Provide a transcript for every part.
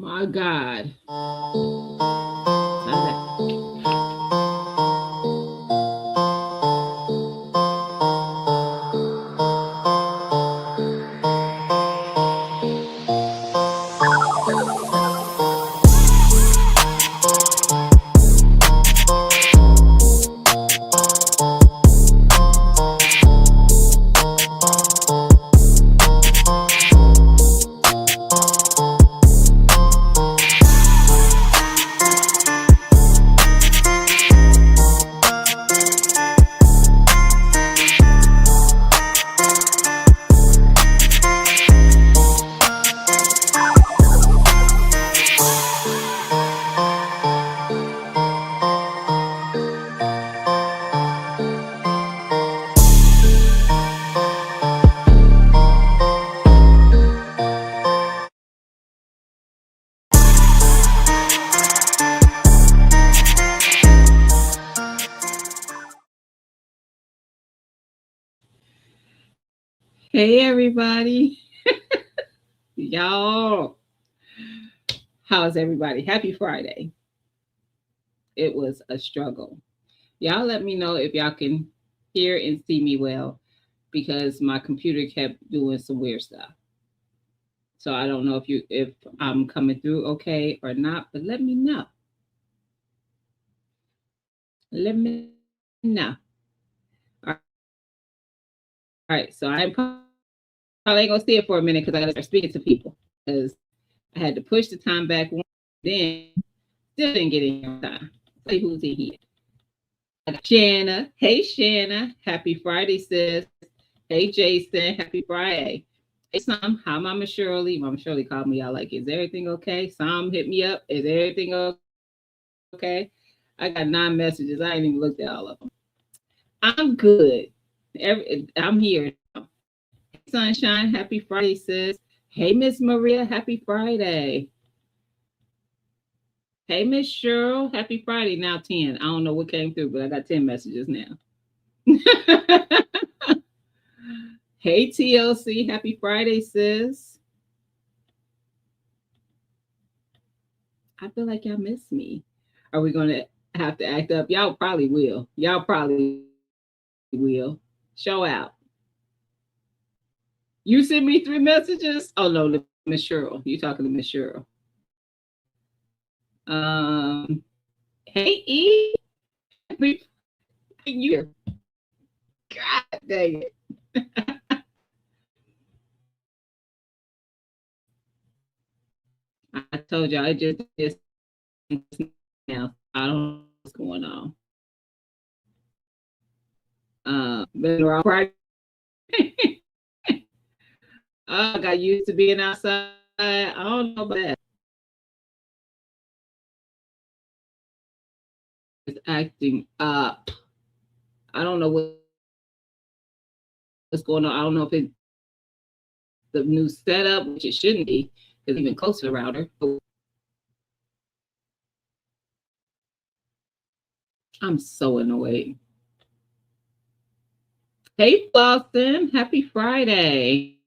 My God. Hey everybody. Y'all. How's everybody? Happy Friday. It was a struggle. Y'all let me know if y'all can hear and see me well because my computer kept doing some weird stuff. So I don't know if I'm coming through okay or not, but let me know. Let me know. All right, so I probably ain't gonna see it for a minute because I gotta start speaking to people because I had to push the time back one, then still didn't get in here on time. Let's see who's in here. I got Shanna. Hey Shanna. Happy Friday, sis. Hey Jason. Happy Friday. Hey Sam. Hi Mama Shirley. Mama Shirley called me out like, is everything okay? Sam hit me up. Is everything okay? I got 9 messages. I ain't even looked at all of them. I'm good. I'm here now. Hey Sunshine. Happy Friday, sis. Hey Miss Maria. Happy Friday. Hey Miss Cheryl. Happy Friday. Now 10. I don't know what came through, but I got 10 messages now. Hey TLC, happy Friday, sis. I feel like y'all miss me. Are we gonna have to act up? Y'all probably will. Y'all probably will. Show out. You sent me 3 messages? Oh no, Miss Cheryl. You talking to Miss Cheryl. Um Hey E. Happy you. God dang it. I told y'all it just is now. I don't know what's going on. Been around Friday. I got used to being outside. I don't know about that. It's acting up. I don't know what's going on. I don't know if it's the new setup, which it shouldn't be, because it's even closer to the router. I'm so annoyed. Hey, Flossin. Happy Friday.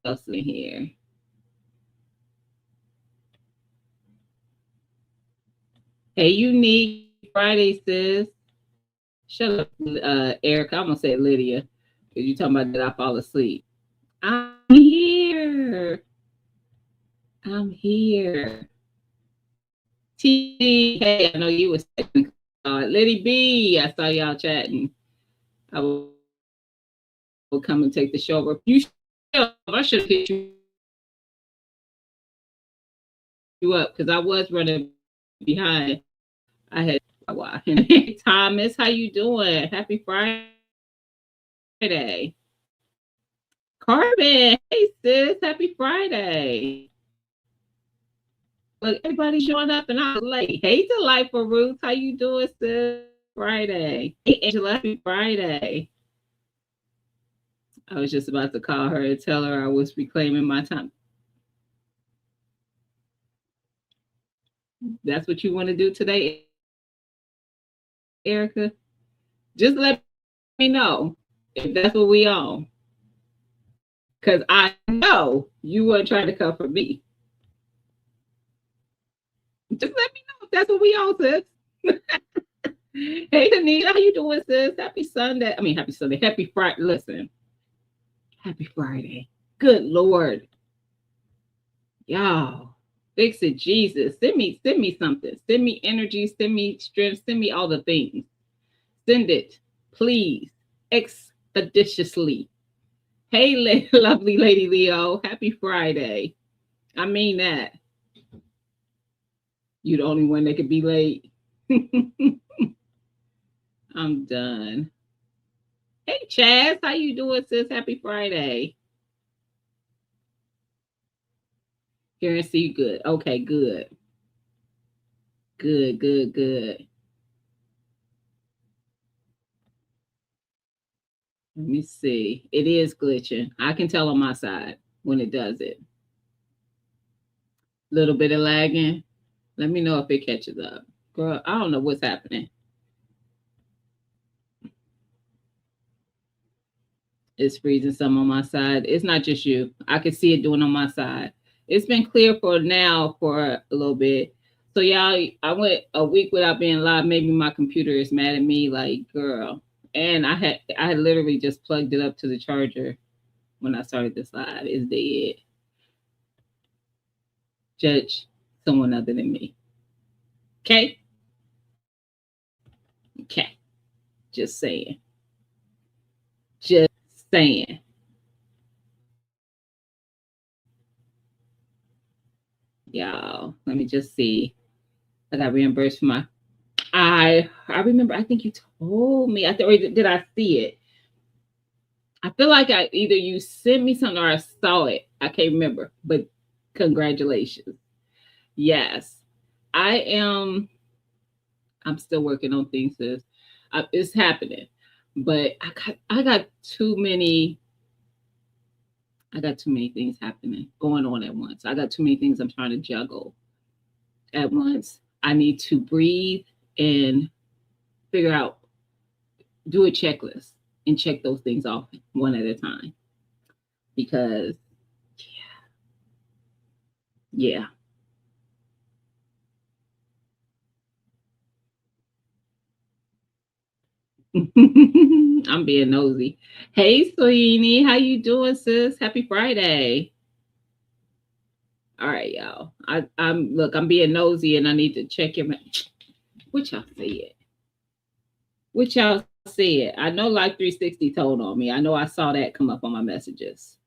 Else in here. Hey, Unique. Happy Friday, sis. Shut up, Erica. I'm going to say Lydia, because you talking about that I fall asleep. I'm here. I'm here. T, hey, I know you was Liddy B, I saw y'all chatting. I will come and take the show over. You should have. I should have hit you up because I was running behind. I had wow. Hey, Thomas, how you doing? Happy Friday. Carmen, hey sis, happy Friday. Look, everybody showing up and I was late. Hey, Delightful Ruth, how you doing, sis? Friday. Hey, Angela, happy Friday. I was just about to call her and tell her I was reclaiming my time. That's what you want to do today, Erica? Just let me know if that's what we on. Because I know you weren't trying to come for me. Just let me know if that's what we all said. Hey, Tanita, how you doing, sis? Happy Sunday. I mean, happy Sunday. Happy Friday. Listen, happy Friday. Good Lord. Y'all, fix it, Jesus. Send me something. Send me energy. Send me strength. Send me all the things. Send it, please, expeditiously. Hey, lovely lady Leo. Happy Friday. I mean that. You the only one that could be late. I'm done. Hey, Chaz, how you doing, sis? Happy Friday. Hear and see good. Okay, good. Good, good, good. Let me see. It is glitching. I can tell on my side when it does it. Little bit of lagging. Let me know if it catches up. Girl, I don't know what's happening. It's freezing some on my side. It's not just you. I can see it doing on my side. It's been clear for now for a little bit. So y'all, I went a week without being live. Maybe my computer is mad at me, like, girl. And I had literally just plugged it up to the charger when I started this live. It's dead. Judge someone other than me. Okay? Okay. Just saying. Just saying. Y'all, let me just see. I got reimbursed for my I remember. I think you told me. I thought, or did I see it? I feel like I either you sent me something or I saw it. I can't remember. But congratulations. Yes, I am. I'm still working on things. Sis. It's happening, but I got too many. I got too many things happening going on at once. I got too many things I'm trying to juggle at once. I need to breathe and figure out, do a checklist and check those things off one at a time. Because, yeah. I'm being nosy. Hey, Sweeney, how you doing, sis? Happy Friday. All right, y'all. I'm being nosy and I need to check your. What y'all see it? What y'all see it? I know Life 360 told on me. I know I saw that come up on my messages.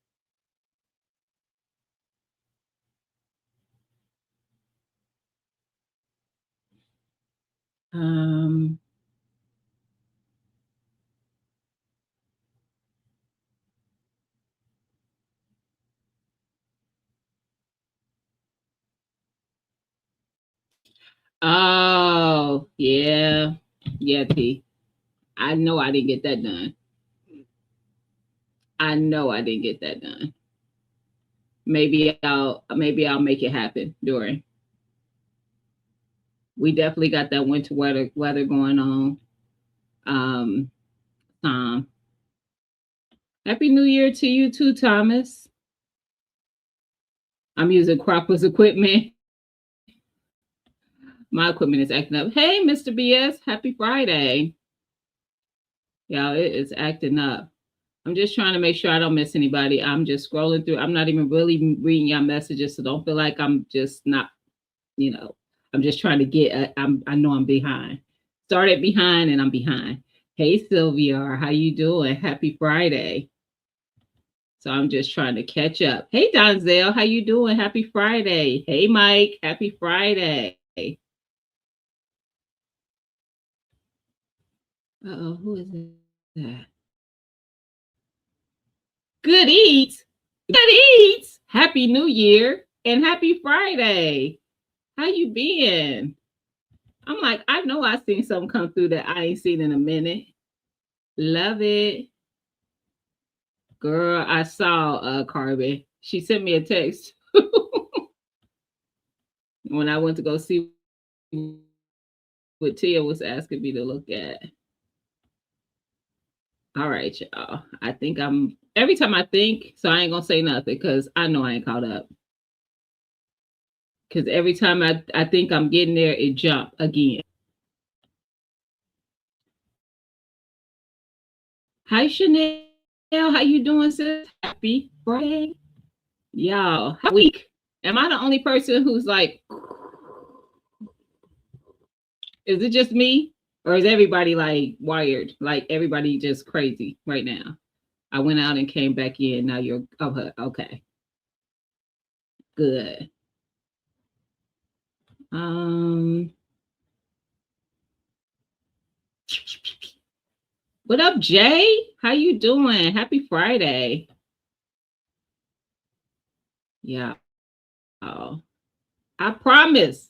Um. Oh, yeah. Yeah, T. I know I didn't get that done. I know I didn't get that done. Maybe I'll make it happen during. We definitely got that winter weather going on. Um, Tom. Happy New Year to you too, Thomas. I'm using Cropper's equipment. My equipment is acting up. Hey, Mr. BS, happy Friday. Y'all, it is acting up. I'm just trying to make sure I don't miss anybody. I'm just scrolling through. I'm not even really reading y'all messages, so don't feel like I'm just not, you know, I'm just trying to get, I know I'm behind. Started behind and I'm behind. Hey, Sylvia, how you doing? Happy Friday. So I'm just trying to catch up. Hey, Donzel, how you doing? Happy Friday. Hey, Mike, happy Friday. Uh-oh, who is that? Good eats. Good eats. Happy New Year and happy Friday. How you been? I'm like, I know I seen something come through that I ain't seen in a minute. Love it. Girl, I saw Carby. She sent me a text when I went to go see what Tia was asking me to look at. All right, y'all. I think I'm every time I think, so I ain't gonna say nothing because I know I ain't caught up. Because every time I think I'm getting there, it jump again. Hi Chanel, how you doing, sis? Happy Friday, y'all. How week? Am I the only person who's like, is it just me, or is everybody like wired? Like everybody just crazy right now? I went out and came back in. Now you're okay. Good. Um, what up, Jay? How you doing? Happy Friday. Yeah. Oh, I promise.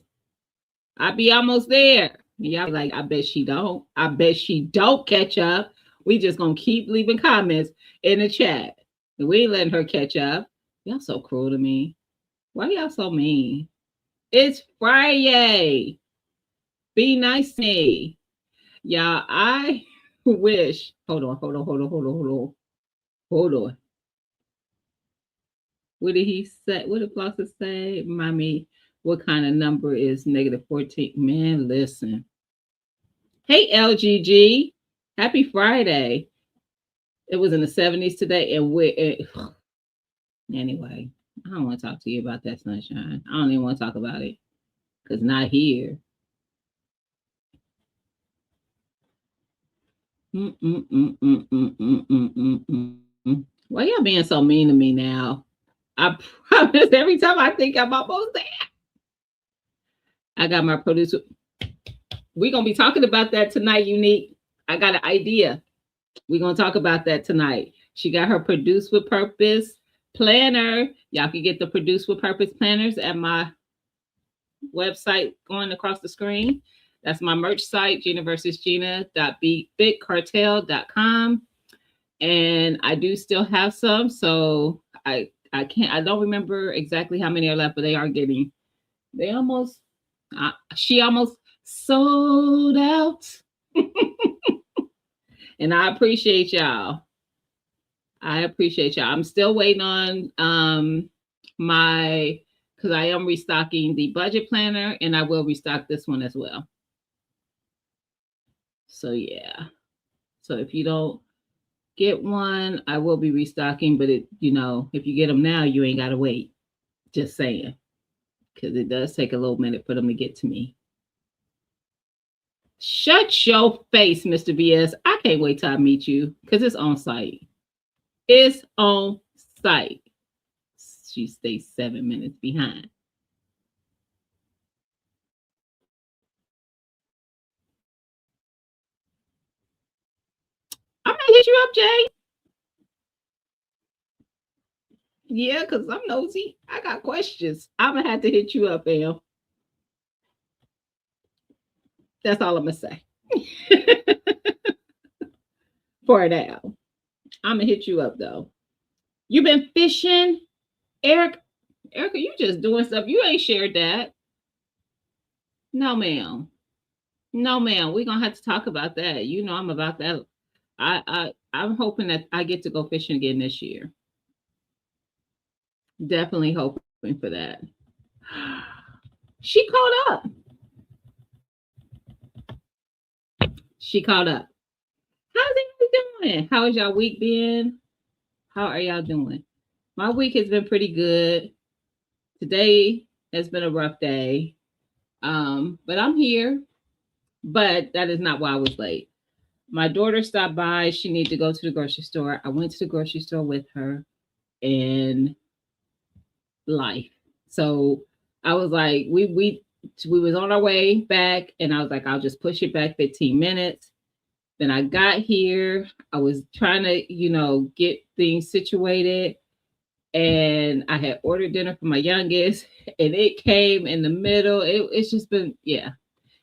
I'll be almost there. Yeah, like I bet she don't. I bet she don't catch up. We just gonna keep leaving comments in the chat. We ain't letting her catch up. Y'all so cruel to me. Why y'all so mean? It's Friday. Be nice to me. Y'all, I wish. Hold on. What did he say? What did Flosser say? Mommy, what kind of number is negative 14? Man, listen. Hey, LGG. Happy Friday. It was in the 70s today. And anyway, I don't want to talk to you about that, sunshine. I don't even want to talk about it because not here. Why y'all being so mean to me now? I promise every time I think I'm almost there. I got my producer. We're going to be talking about that tonight, Unique. I got an idea. We're going to talk about that tonight. She got her Produce with Purpose planner. Y'all can get the Produce with Purpose planners at my website going across the screen. That's my merch site, GinaVersusGina.BigCartel.com. And I do still have some, so I don't remember exactly how many are left, but they almost she almost sold out. And I appreciate y'all. I'm still waiting on my, because I am restocking the budget planner, and I will restock this one as well. So yeah. So if you don't get one, I will be restocking, but if you get them now, you ain't gotta wait. Just saying. Because it does take a little minute for them to get to me. Shut your face, Mr. BS. I can't wait till I meet you because it's on site. It's on site. She stays 7 minutes behind. I'm gonna hit you up, Jay. Yeah, because I'm nosy. I got questions. I'm gonna have to hit you up, Al. That's all I'm gonna say. For now. I'm gonna hit you up though. You been fishing? Erica, you just doing stuff. You ain't shared that. No, ma'am. No, ma'am. We're gonna have to talk about that. You know I'm about that. I'm hoping that I get to go fishing again this year. Definitely hoping for that. She caught up. She caught up. How's everybody doing? How has y'all week been? How are y'all doing? My week has been pretty good. Today has been a rough day. But I'm here. But that is not why I was late. My daughter stopped by. She needed to go to the grocery store. I went to the grocery store with her and life. So I was like, we was on our way back, and I was like, I'll just push it back 15 minutes. Then I got here. I was trying to, get things situated. And I had ordered dinner for my youngest, and it came in the middle. It's just been, yeah.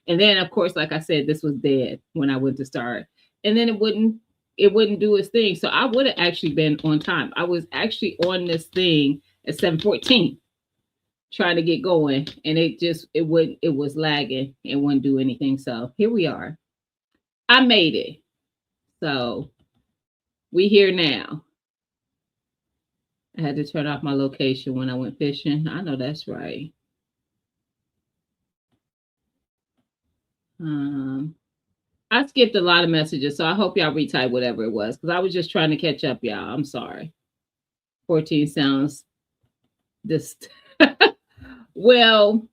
And then, of course, like I said, this was dead when I went to start. And then it wouldn't do its thing. So I would have actually been on time. I was actually on this thing at 7:14 trying to get going, and it was lagging and wouldn't do anything. So here we are. I made it. So We here now. I had to turn off my location when I went fishing. I know that's right. Um, I skipped a lot of messages, so I hope y'all retype whatever it was because I was just trying to catch up, y'all. I'm sorry. 14 sounds this. Well,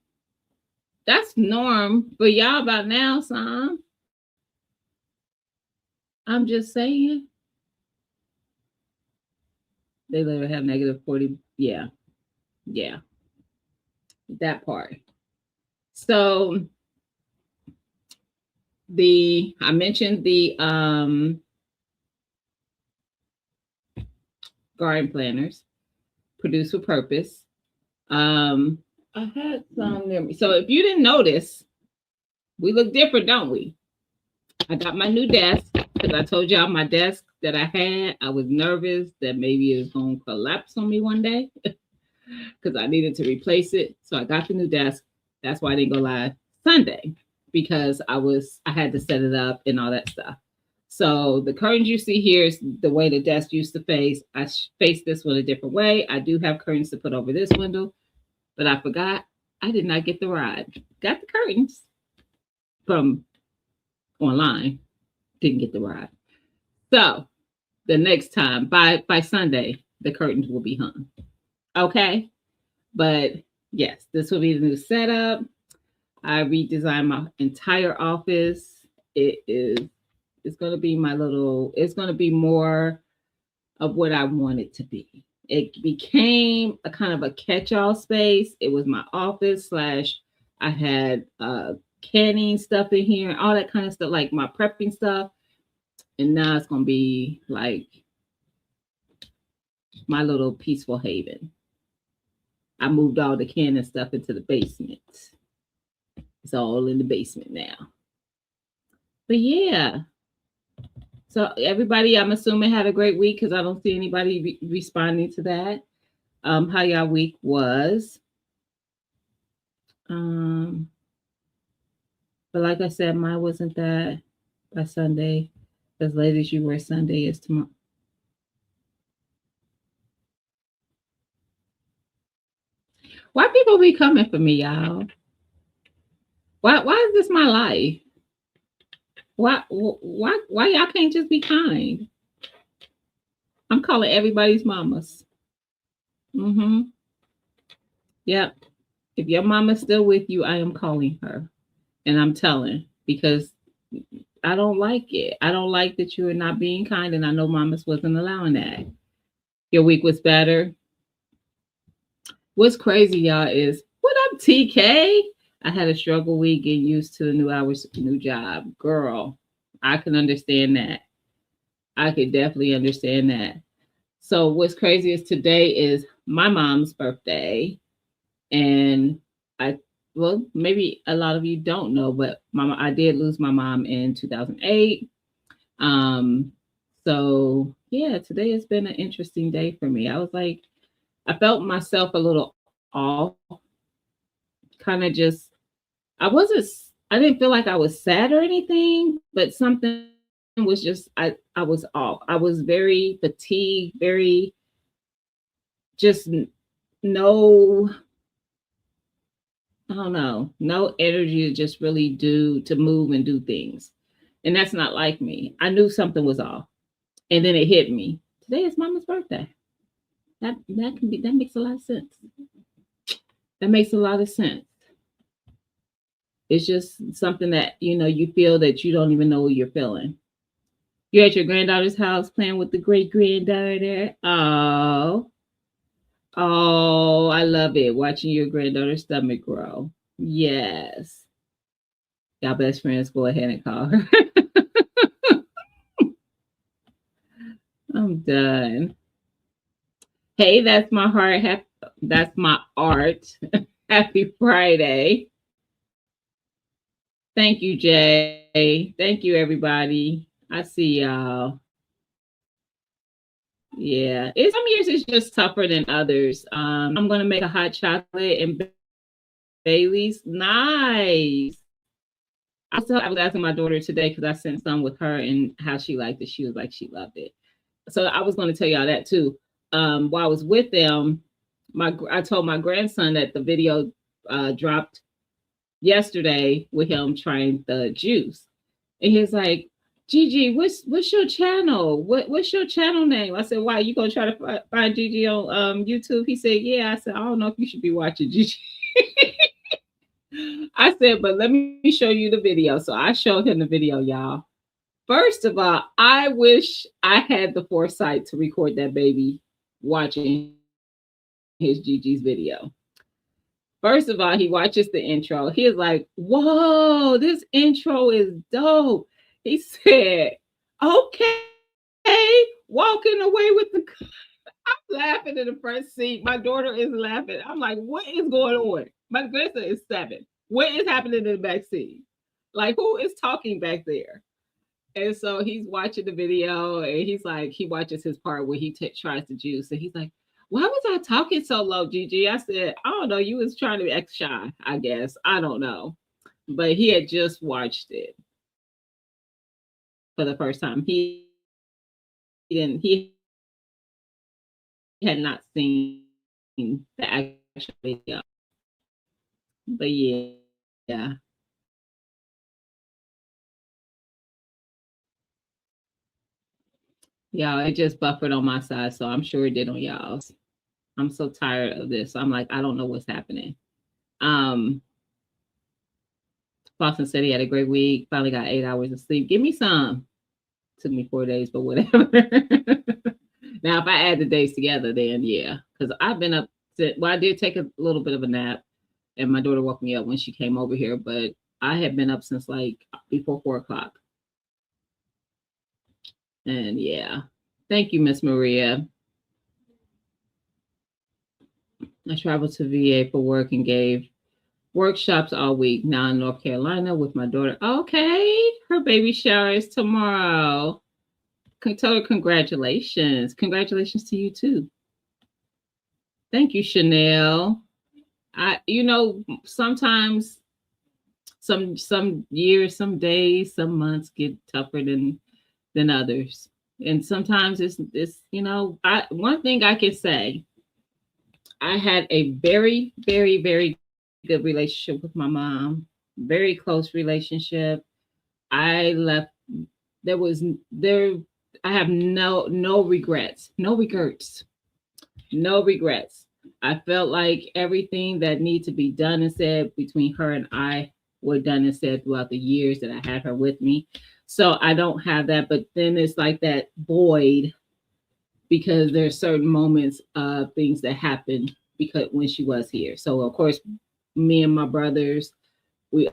that's norm, but y'all about now, son. I'm just saying. They literally have negative 40. Yeah. Yeah. That part. So I mentioned the garden planners, Produce with Purpose. I had some near me. So if you didn't notice, we look different, don't we? I got my new desk because I told y'all my desk that I had, I was nervous that maybe it was going to collapse on me one day because I needed to replace it. So I got the new desk. That's why I didn't go live Sunday because I had to set it up and all that stuff. So the curtains you see here is the way the desk used to face. I faced this one a different way. I do have curtains to put over this window, but I forgot I did not get the ride. Got the curtains from online, didn't get the ride. So the next time by Sunday, the curtains will be hung. Okay. But yes, this will be the new setup. I redesigned my entire office. It's gonna be it's gonna be more of what I want it to be. It became a kind of a catch-all space. It was my office slash I had canning stuff in here, all that kind of stuff, like my prepping stuff. And now it's gonna be like my little peaceful haven. I moved all the canning stuff into the basement. It's all in the basement now. But yeah. So everybody, I'm assuming had a great week because I don't see anybody responding to that. How y'all week was. But like I said, mine wasn't that by Sunday. As late as you were, Sunday is tomorrow. Why people be coming for me, y'all? Why is this my life? Why y'all can't just be kind? I'm calling everybody's mamas. Mm-hmm. Yep. If your mama's still with you, I am calling her. And I'm telling because I don't like it. I don't like that you are not being kind, and I know mamas wasn't allowing that. Your week was better. What's crazy, y'all, is what up, TK? I had a struggle week getting used to the new hours, new job. Girl, I can understand that. I could definitely understand that. So what's crazy is today is my mom's birthday. And well, maybe a lot of you don't know, but I did lose my mom in 2008. So yeah, today has been an interesting day for me. I was like, I felt myself a little off, kind of just, I didn't feel like I was sad or anything, but something was just, I was off. I was very fatigued, very just no, I don't know, no energy to just really to move and do things. And that's not like me. I knew something was off. And then it hit me. Today is mama's birthday. That makes a lot of sense. That makes a lot of sense. It's just something that you feel that you don't even know what you're feeling. You're at your granddaughter's house playing with the great granddaughter. Oh, I love it. Watching your granddaughter's stomach grow. Yes. Y'all best friends, go ahead and call her. I'm done. Hey, that's my heart. That's my art. Happy Friday. Thank you, Jay. Thank you, everybody. I see y'all. Yeah, some years it's just tougher than others. I'm gonna make a hot chocolate and Bailey's. Nice. I was asking my daughter today because I sent some with her and how she liked it. She was like, she loved it. So I was going to tell y'all that too. While I was with them, I told my grandson that the video dropped yesterday with him trying the juice, and he's like, "Gigi, what's your channel? What's your channel name?" I said, "Why, you gonna try to find Gigi on YouTube?" He said, "Yeah." I said, "I don't know if you should be watching Gigi." I said, "But let me show you the video." So I showed him the video, y'all. First of all, I wish I had the foresight to record that baby watching his Gigi's video. First of all, he watches the intro. He is like, "Whoa, this intro is dope." He said, "Okay, walking away with the." I'm laughing in the front seat. My daughter is laughing. I'm like, "What is going on?" My grandson is 7. What is happening in the back seat? Like, who is talking back there? And so he's watching the video, and he's like, he watches his part where he tries to juice, and he's like, "Why was I talking so low, Gigi?" I said, "I don't know. You was trying to be extra shy, I guess. I don't know." But he had just watched it for the first time. He had not seen the actual video. But yeah. Y'all, it just buffered on my side, so I'm sure it did on y'all's. I'm so tired of this. I'm like, I don't know what's happening. Boston said he had a great week. Finally got 8 hours of sleep. Give me some. Took me 4 days, but whatever. Now, if I add the days together, then yeah, because I've been up. Well, I did take a little bit of a nap, and my daughter woke me up when she came over here. But I had been up since like before 4 o'clock. And yeah, thank you, Miss Maria. I traveled to VA for work and gave workshops all week. Now in North Carolina with my daughter. Okay, her baby shower is tomorrow. Tell her congratulations. Congratulations to you too. Thank you, Chanel. Sometimes some years, some days, some months get tougher than others. And sometimes it's one thing I can say, I had a very, very, very good relationship with my mom, very close relationship. I left, there was there I have no regrets, no regrets, no regrets. I felt like everything that needed to be done and said between her and I were done and said throughout the years that I had her with me. So I don't have that, but then it's like that void because there's certain moments of things that happened because when she was here. So of course, me and my brothers, we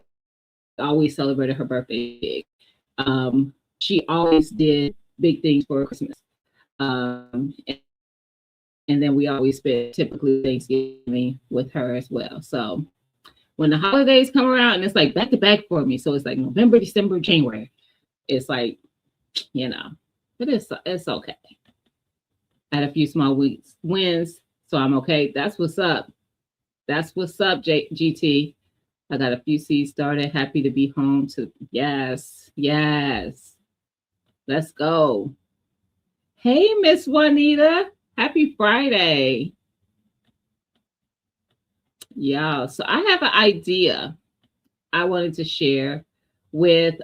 always celebrated her birthday big. She always did big things for Christmas. And then we always spent typically Thanksgiving with her as well. So when the holidays come around and it's like back to back for me, so it's like November, December, January. It's like, but it's okay. I had a few small wins, so I'm okay. That's what's up. That's what's up, GT. I got a few seeds started. Happy to be home to yes. Let's go. Hey, Miss Juanita. Happy Friday. Yeah, so I have an idea I wanted to share with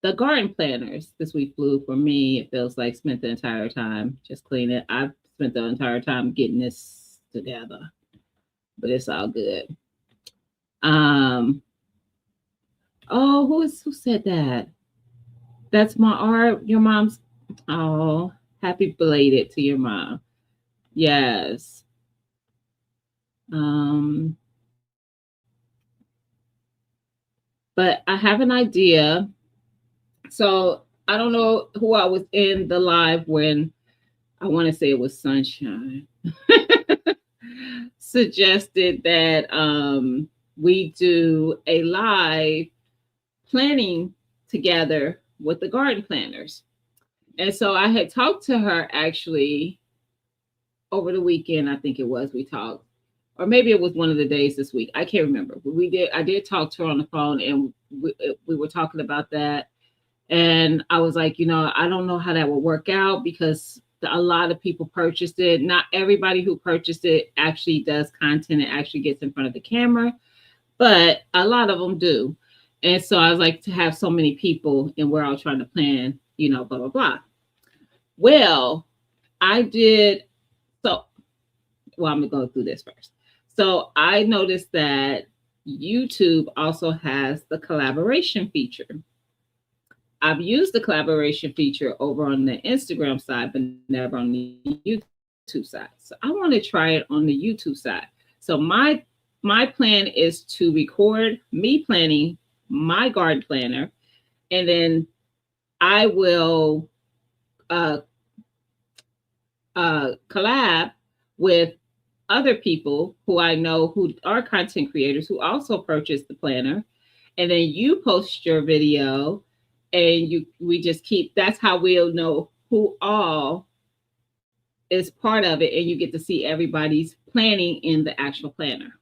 the garden planners. This week flew for me. It feels like spent the entire time just cleaning. I've spent the entire time getting this together, but it's all good. Who said that? That's my art. Your mom's. Oh, happy belated to your mom. Yes. But I have an idea. So I don't know who I was in the live when. I want to say it was Sunshine. Suggested that we do a live planning together with the garden planners. And so I had talked to her actually over the weekend. I think it was, we talked, or maybe it was one of the days this week. I can't remember. I did talk to her on the phone, and we were talking about that. And I was like, I don't know how that will work out because a lot of people purchased it. Not everybody who purchased it actually does content and actually gets in front of the camera, but a lot of them do. And so I was like, to have so many people and we're all trying to plan, blah, blah, blah. Well, I did. So, well, I'm going to go through this first. So I noticed that YouTube also has the collaboration feature. I've used the collaboration feature over on the Instagram side, but never on the YouTube side. So I want to try it on the YouTube side. So my plan is to record me planning my garden planner, and then I will collab with other people who I know who are content creators who also purchased the planner, and then you post your video, and we just keep. That's how we'll know who all is part of it, and you get to see everybody's planning in the actual planner.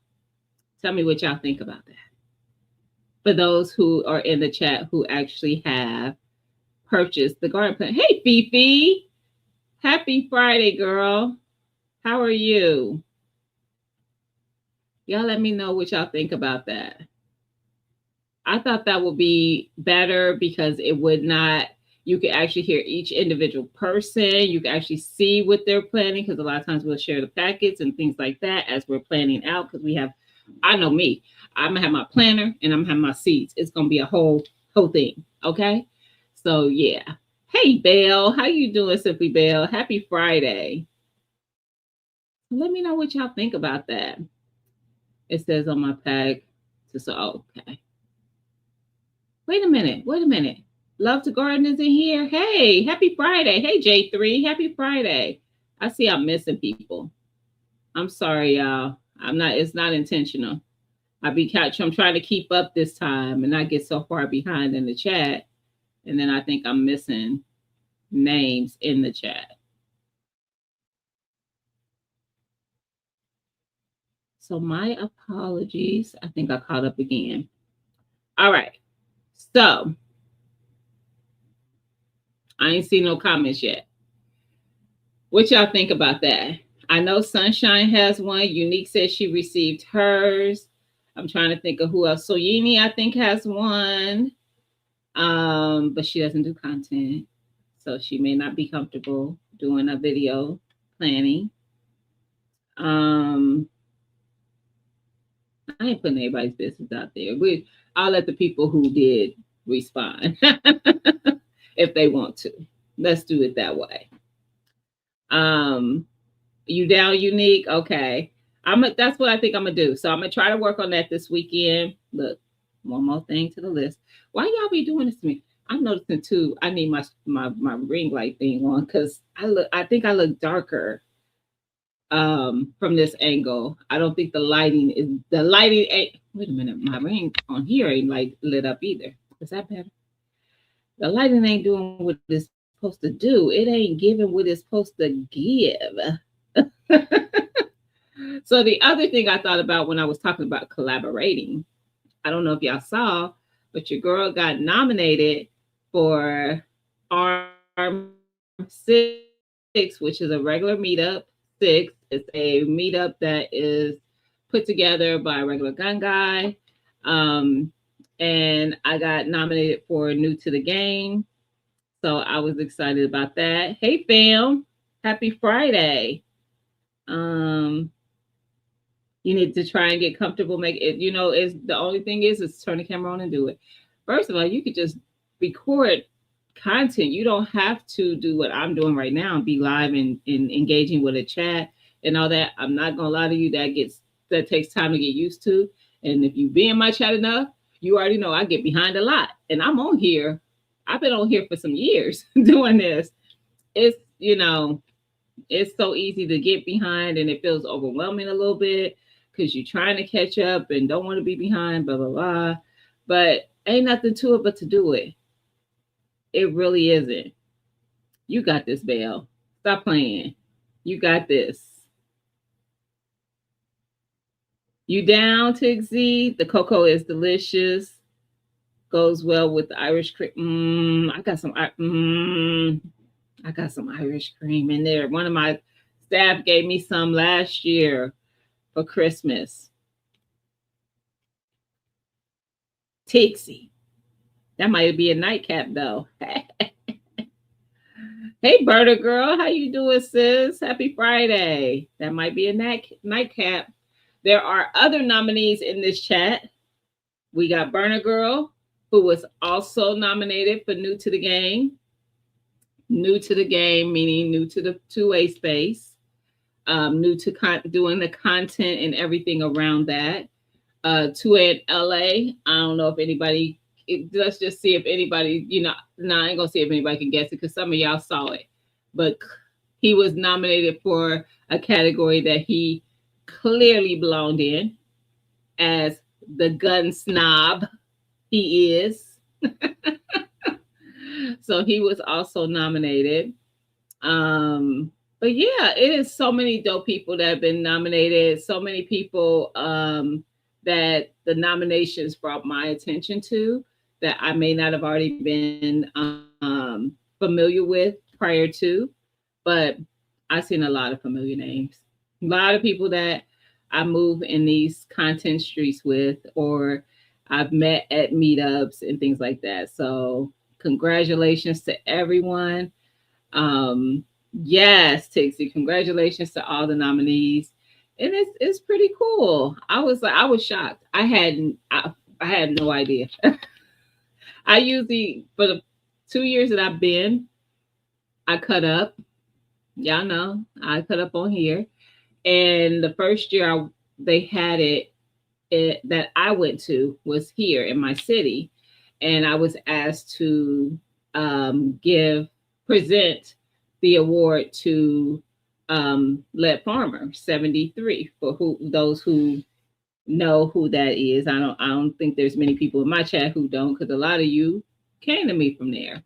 Tell me what y'all think about that. For those who are in the chat who actually have purchased the garden planner. Hey, Fifi. Happy Friday, girl. How are you? Y'all let me know what y'all think about that. I thought that would be better because it would not, you could actually hear each individual person. You can actually see what they're planning, because a lot of times we'll share the packets and things like that as we're planning out, because we have, I know me, I'm gonna have my planner and I'm gonna have my seeds. It's gonna be a whole thing. Okay. So yeah. Hey Belle, how you doing, Simply Belle? Happy Friday. Let me know what y'all think about that. It says on my pack to so okay. Wait a minute. Love to Garden is in here. Hey, happy Friday. Hey J3, happy Friday. I see I'm missing people. I'm sorry, y'all. It's not intentional. I'm trying to keep up this time and not get so far behind in the chat. And then I think I'm missing names in the chat. So my apologies. I think I caught up again. All right. So I ain't seen no comments yet. What y'all think about that? I know Sunshine has one. Unique says she received hers. I'm trying to think of who else. Soyini, I think, has one. But she doesn't do content. So she may not be comfortable doing a video planning. I ain't putting anybody's business out there. I'll let the people who did respond if they want to. Let's do it that way. You down, Unique? Okay. That's what I think I'm gonna do. So I'm gonna try to work on that this weekend. Look, one more thing to the list. Why y'all be doing this to me? I'm noticing too. I need my ring light thing on because I think I look darker from this angle. I don't think the lighting. Wait a minute, my ring on here ain't like lit up either. Is that better? The lighting ain't doing what it's supposed to do. It ain't giving what it's supposed to give. So the other thing I thought about when I was talking about collaborating, I don't know if y'all saw, but your girl got nominated for ARM 6, which is a regular meetup. 6 is a meetup that is put together by a regular gun guy. And I got nominated for New to the Game. So I was excited about that. Hey fam, happy Friday. You need to try and get comfortable. Make it, is the only thing is turn the camera on and do it. First of all, you could just record content. You don't have to do what I'm doing right now and be live and engaging with a chat and all that. I'm not gonna lie to you, that takes time to get used to. And if you be in my chat enough, you already know I get behind a lot. And I'm on here. I've been on here for some years doing this. It's it's so easy to get behind, and it feels overwhelming a little bit because you're trying to catch up and don't want to be behind, blah, blah, blah. But ain't nothing to it but to do it. It really isn't. You got this, Belle. Stop playing. You got this. You down, Tigsy? The cocoa is delicious. goes well with the Irish cream. I got some. I got some Irish cream in there. One of my staff gave me some last year for Christmas. Tixie. That might be a nightcap though. Hey, Berta girl, how you doing, sis? Happy Friday. That might be a nightcap. There are other nominees in this chat. We got Burner Girl, who was also nominated for New to the Game. New to the game, meaning new to the two-way space. New to doing the content and everything around that. 2A in LA. I don't know if anybody, let's just see if anybody, I ain't gonna see if anybody can guess it because some of y'all saw it. But he was nominated for a category that he clearly belonged in as the gun snob he is. So he was also nominated. But yeah, it is so many dope people that have been nominated. So many people that the nominations brought my attention to that I may not have already been familiar with prior to. But I've seen a lot of familiar names. A lot of people that I move in these content streets with, or I've met at meetups and things like that. So congratulations to everyone. Yes, Tixie, congratulations to all the nominees. And it's pretty cool. I was shocked. I had no idea. I usually, for the 2 years that I've been, I cut up. Y'all know I cut up on here. And the first year they had it that I went to was here in my city, and I was asked to present the award to Lead Farmer 73 for those who know who that is. I don't think there's many people in my chat who don't, because a lot of you came to me from there.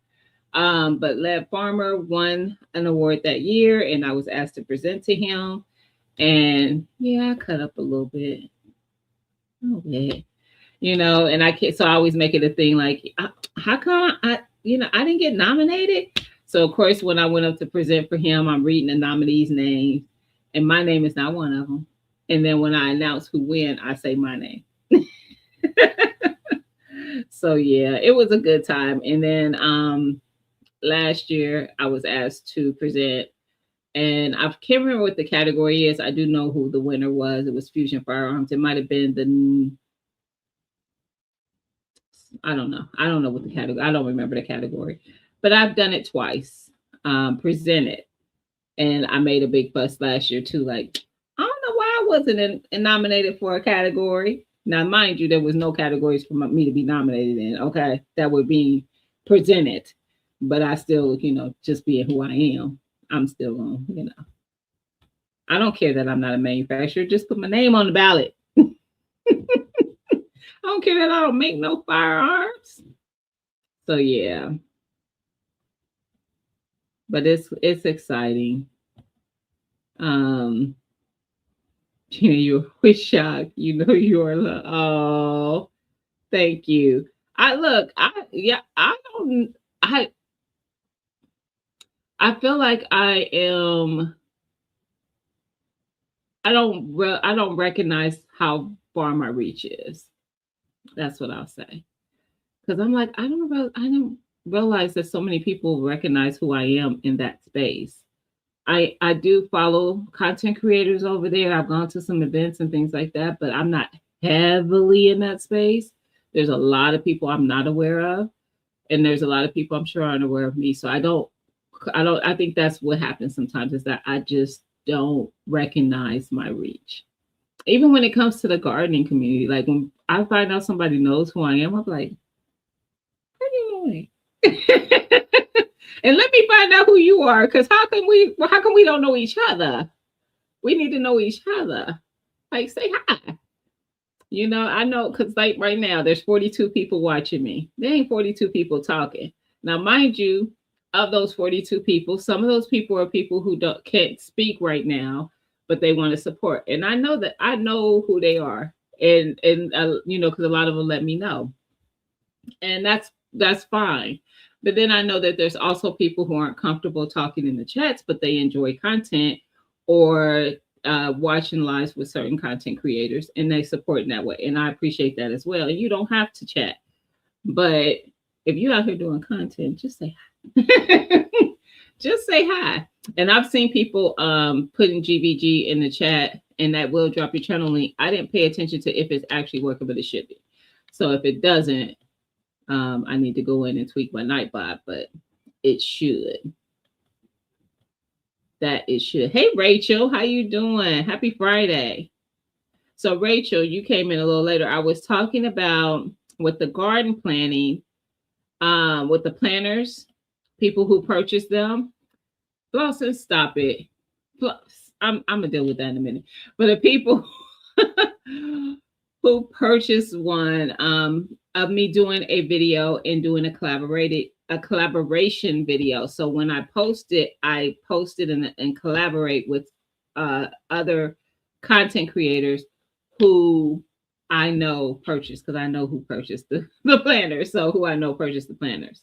But Lead Farmer won an award that year, and I was asked to present to him. And yeah, I cut up a little bit. And so I always make it a thing like, how come I didn't get nominated? So of course, when I went up to present for him, I'm reading the nominees' names, and my name is not one of them. And then when I announce who win, I say my name. So yeah, it was a good time. And then last year I was asked to present, and I can't remember what the category is. I do know who the winner was. It was Fusion Firearms. It might have been I don't know. I don't know what the category. I don't remember the category, but I've done it twice. Presented, and I made a big fuss last year too. Like, I don't know why I wasn't nominated for a category. Now, mind you, there was no categories for me to be nominated in. Okay, that would be presented, but I still, just being who I am, I'm still on. I don't care that I'm not a manufacturer. Just put my name on the ballot. I don't care that I don't make no firearms. So yeah. But it's exciting. Gina, you're with shock. You're oh, thank you. I feel like I am. I don't recognize how far my reach is. That's what I'll say. Because I'm like, I didn't realize that so many people recognize who I am in that space. I do follow content creators over there. I've gone to some events and things like that, but I'm not heavily in that space. There's a lot of people I'm not aware of, and there's a lot of people I'm sure aren't aware of me. So I think that's what happens sometimes, is that I just don't recognize my reach. Even when it comes to the gardening community, like when I find out somebody knows who I am, I'm like, what are you doing? And let me find out who you are, because how come we don't know each other? We need to know each other. Like, say hi. I know, because like right now, there's 42 people watching me. There ain't 42 people talking. Now, mind you, of those 42 people, some of those people are people who can't speak right now, but they want to support. And I know who they are. And because a lot of them let me know. And that's fine. But then I know that there's also people who aren't comfortable talking in the chats, but they enjoy content or watching lives with certain content creators, and they support in that way. And I appreciate that as well. And you don't have to chat, but if you're out here doing content, just say hi. Just say hi. And I've seen people putting GVG in the chat, and that will drop your channel link. I didn't pay attention to if it's actually working, but it should be. So if it doesn't, I need to go in and tweak my Nightbot, but it should. That it should. Hey Rachel, how you doing? Happy Friday. So Rachel, you came in a little later. I was talking about with the garden planning, with the planners, people who purchase them. Blossom, stop it. I'm gonna deal with that in a minute. But the people who purchased one of me doing a video and doing a collaboration video. So when I post it and collaborate with other content creators who I know purchased, because I know who purchased the planners. So who I know purchased the planners.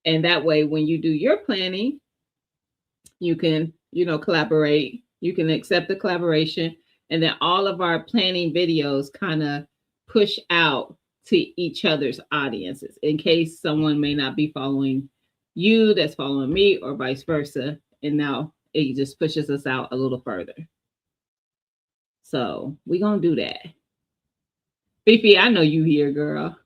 And that way, when you do your planning, you can, collaborate. You can accept the collaboration. And then all of our planning videos kind of push out to each other's audiences in case someone may not be following you that's following me or vice versa. And now it just pushes us out a little further. So we're going to do that. Fifi, I know you here, girl.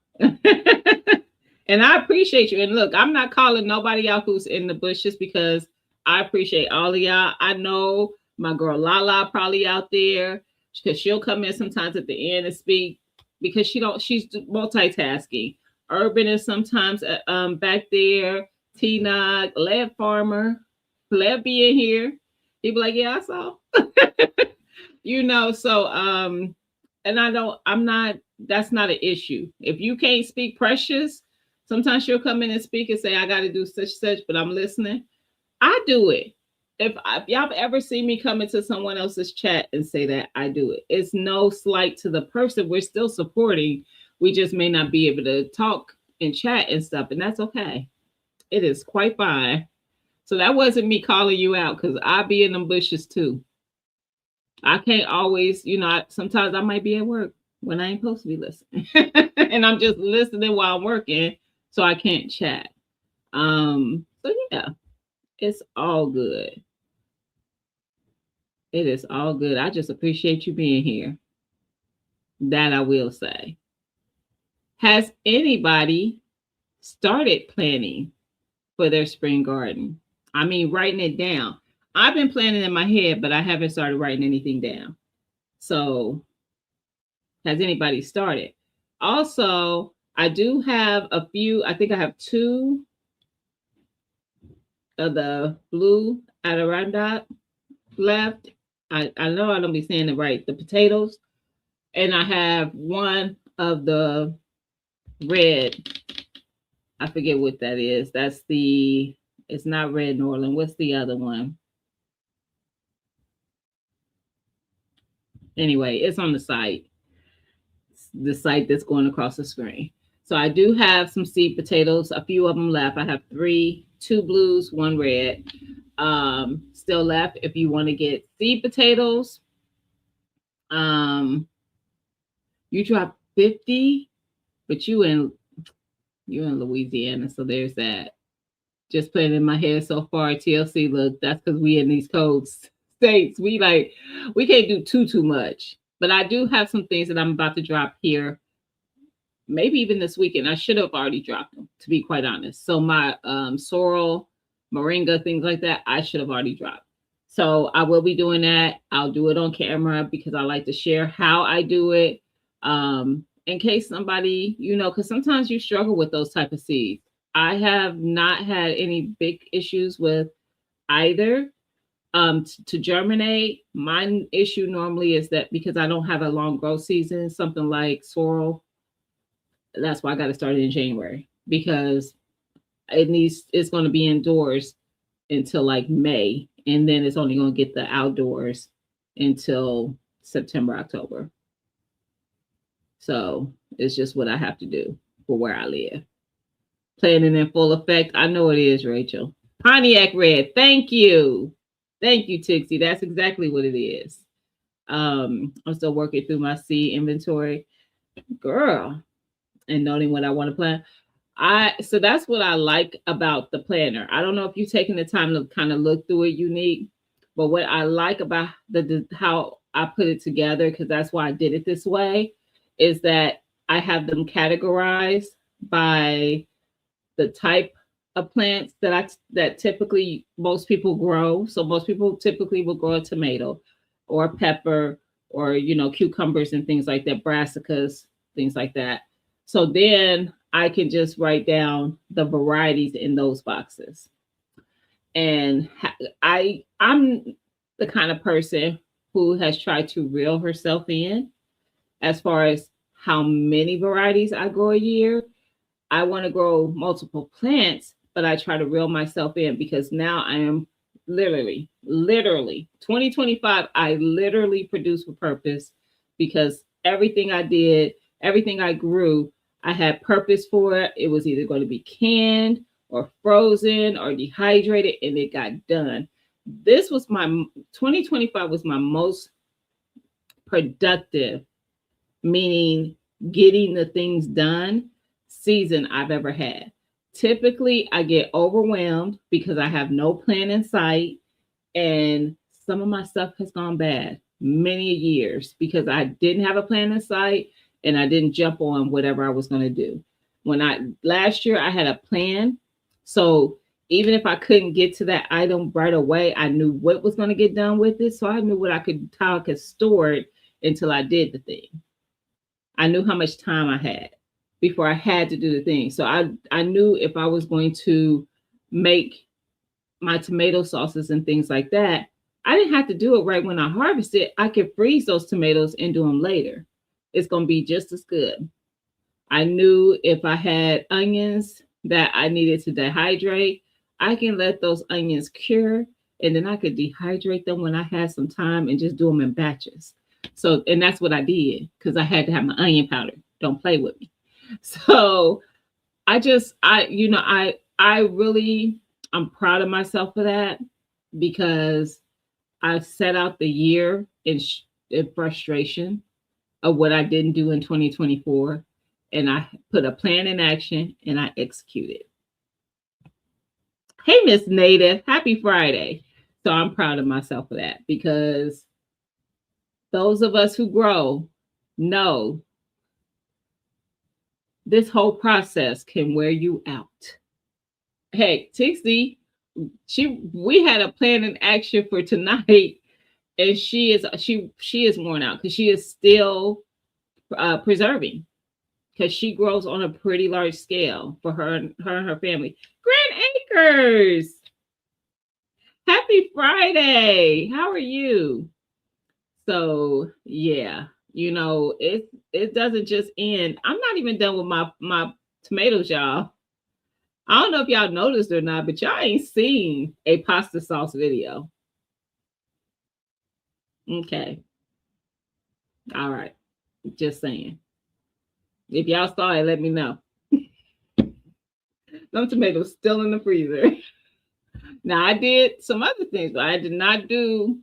And I appreciate you. And look, I'm not calling nobody out who's in the bushes because I appreciate all of y'all. I know my girl Lala probably out there because she'll come in sometimes at the end and speak because she's multitasking. Urban is sometimes back there. Tina, Lead Farmer, Lead be in here. He be like, yeah, I saw. So and that's not an issue. If you can't speak Precious, sometimes she'll come in and speak and say, I got to do such, but I'm listening. I do it. If y'all ever see me come into someone else's chat and say that, I do it. It's no slight to the person. We're still supporting. We just may not be able to talk and chat and stuff, and that's okay. It is quite fine. So that wasn't me calling you out because I be in them bushes too. I can't always, sometimes I might be at work when I ain't supposed to be listening. And I'm just listening while I'm working, so I can't chat. So yeah. It's all good. It is all good. I just appreciate you being here. That I will say. Has anybody started planning for their spring garden? I mean, writing it down. I've been planning in my head, but I haven't started writing anything down. So has anybody started? Also, I do have a few, I think I have 2 of the blue Adirondack left. I know I don't be saying it right. The potatoes. And I have 1 of the red. I forget what that is. It's not Red Norland. What's the other one? Anyway, it's on the site. The site that's going across the screen. So I do have some seed potatoes, a few of them left. I have 3, 2 blues, 1 red. Still left. If you want to get seed potatoes, you drop 50, but you're in Louisiana, so there's that. Just putting in my head so far. TLC, look, that's because we in these cold states. We can't do too much. But I do have some things that I'm about to drop here. Maybe even this weekend. I should have already dropped them, to be quite honest. So my sorrel, moringa, things like that, I should have already dropped. So I will be doing that. I'll do it on camera because I like to share how I do it. In case somebody, because sometimes you struggle with those type of seeds. I have not had any big issues with either. To germinate, my issue normally is that because I don't have a long growth season, something like sorrel, that's why I got to start it in January because it's going to be indoors until like May, and then it's only going to get the outdoors until September, October. So it's just what I have to do. for where I live. Planning in full effect. I know it is, Rachel. Pontiac Red. Thank you. Thank you, Tixie. That's exactly what it is. I'm still working through my seed inventory. Girl. And noting what I want to plan. So that's what I like about the planner. I don't know if you've taken the time to kind of look through it, Unique, but what I like about how I put it together, because that's why I did it this way, is that I have them categorized by the type of plants that typically most people grow. So most people typically will grow a tomato or a pepper or cucumbers and things like that, brassicas, things like that. So then I can just write down the varieties in those boxes. And I'm the kind of person who has tried to reel herself in as far as how many varieties I grow a year. I want to grow multiple plants, but I try to reel myself in because now I am literally 2025. I literally produce with purpose because everything I did, everything I grew, I had purpose for it. It was either going to be canned or frozen or dehydrated, and it got done. This was my 2025 was my most productive, meaning getting the things done season I've ever had. Typically, I get overwhelmed because I have no plan in sight, and some of my stuff has gone bad many years because I didn't have a plan in sight and I didn't jump on whatever I was going to do. Last year I had a plan, so even if I couldn't get to that item right away, I knew what was going to get done with it, so I knew how I could store it until I did the thing. I knew how much time I had before I had to do the thing. So I knew if I was going to make my tomato sauces and things like that, I didn't have to do it right when I harvested. I could freeze those tomatoes and do them later. It's going to be just as good. I knew if I had onions that I needed to dehydrate, I can let those onions cure and then I could dehydrate them when I had some time and just do them in batches. So, and that's what I did because I had to have my onion powder. Don't play with me. So I'm proud of myself for that because I set out the year in frustration of what I didn't do in 2024. And I put a plan in action and I executed. Hey, Miss Native, happy Friday. So I'm proud of myself for that because those of us who grow know this whole process can wear you out. Hey, Tixie, we had a plan in action for tonight, and she is worn out because she is still preserving because she grows on a pretty large scale for her and her family. Grand Acres, happy Friday. How are you? So yeah, it doesn't just end. I'm not even done with my tomatoes, y'all. I don't know if y'all noticed or not, but y'all ain't seen a pasta sauce video. Okay. All right. Just saying. If y'all saw it, let me know. Some tomatoes still in the freezer. Now I did some other things, but I did not do.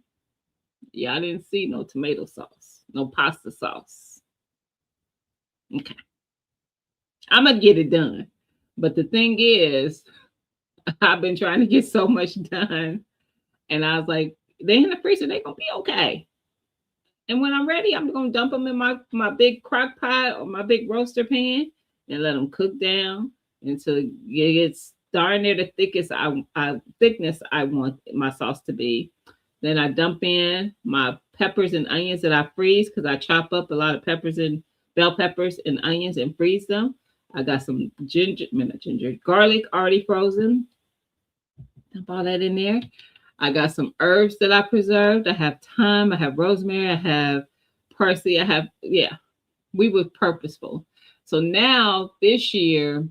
Y'all didn't see no tomato sauce, no pasta sauce. Okay. I'm gonna get it done. But the thing is, I've been trying to get so much done. And I was like, they're in the freezer, they're gonna be okay. And when I'm ready, I'm gonna dump them in my big crock pot or my big roaster pan and let them cook down until it gets darn near the thickness I want my sauce to be. Then I dump in my peppers and onions that I freeze because I chop up a lot of peppers and bell peppers and onions and freeze them. I got some garlic already frozen. Dump all that in there. I got some herbs that I preserved. I have thyme. I have rosemary. I have parsley. We were purposeful. So now this year,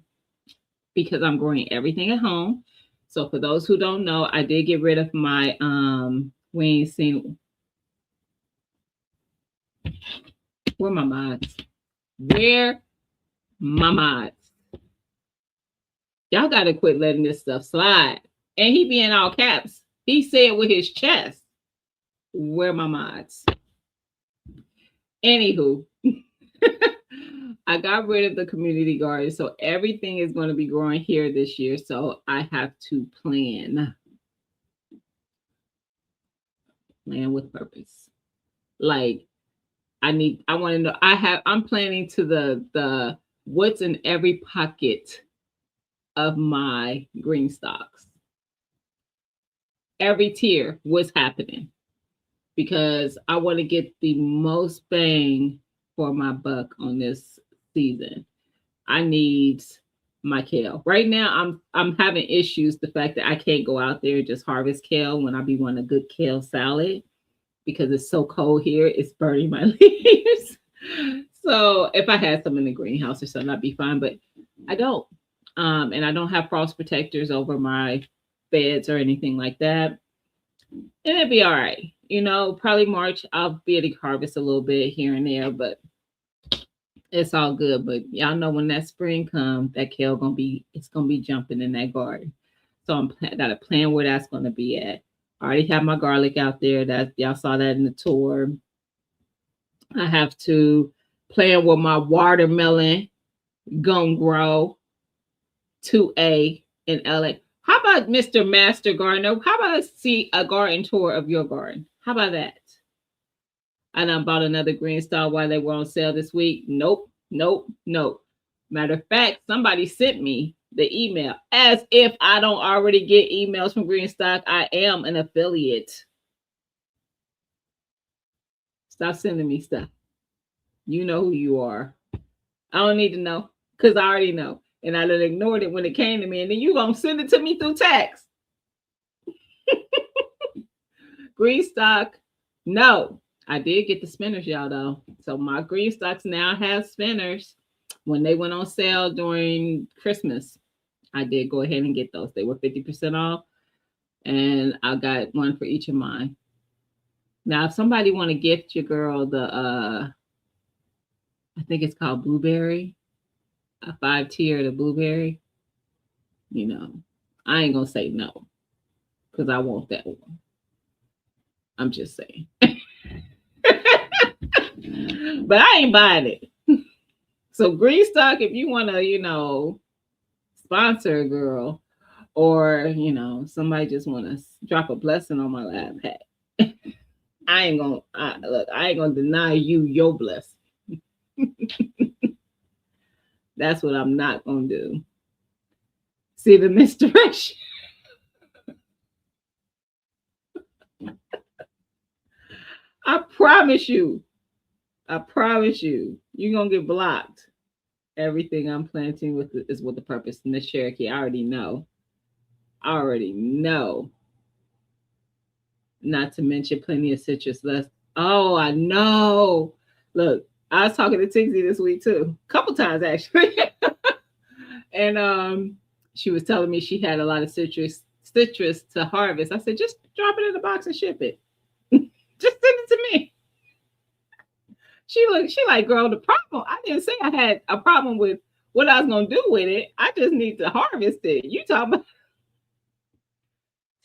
because I'm growing everything at home. So for those who don't know, I did get rid of my we ain't seen. Where my mods? Where my mods? Y'all got to quit letting this stuff slide. And he be in all caps. He said with his chest, where my mods? Anywho, I got rid of the community garden. So everything is going to be growing here this year. So I have to plan with purpose. Like I want to know, I'm planning to the what's in every pocket of my green stocks. Every tier, what's happening, because I want to get the most bang for my buck on this season. I need my kale. Right now I'm having issues the fact that I can't go out there and just harvest kale when I be wanting a good kale salad because it's so cold here, it's burning my leaves. So if I had some in the greenhouse or something, I'd be fine, but I don't. And I don't have frost protectors over my beds or anything like that. And it'd be all right. Probably March, I'll be able to harvest a little bit here and there, but it's all good. But y'all know when that spring comes, that kale it's gonna be jumping in that garden. So gotta plan where that's gonna be at. I already have my garlic out there. That y'all saw that in the tour. I have to plan where my watermelon gonna grow 2A in LA. How about Mr. Master Gardener? How about I see a garden tour of your garden? How about that? I done bought another green star while they were on sale this week. Nope. Matter of fact, somebody sent me the email as if I don't already get emails from Greenstock. I am an affiliate. Stop sending me stuff. You know who you are. I don't need to know because I already know. And I done ignored it when it came to me. And then you going to send it to me through text. Greenstock, no. I did get the spinners, y'all, though. So my green stocks now have spinners. When they went on sale during Christmas, I did go ahead and get those. They were 50% off. And I got one for each of mine. Now, if somebody want to gift your girl the, I think it's called Blueberry, a 5-tier the Blueberry, I ain't going to say no because I want that one. I'm just saying. But I ain't buying it. So Greenstock, if you want to, sponsor a girl, or somebody just want to drop a blessing on my lap, hey, I ain't gonna deny you your blessing. That's what I'm not gonna do. See the misdirection. I promise you, you're gonna get blocked. Everything I'm planting is with the purpose. Miss Cherokee, I already know. Not to mention plenty of citrus left. Oh, I know. Look, I was talking to Tixie this week too, a couple times actually, and she was telling me she had a lot of citrus to harvest. I said, just drop it in the box and ship it. Just send it to me. She like, girl, the problem, I didn't say I had a problem with what I was gonna do with it. I just need to harvest it. You talking about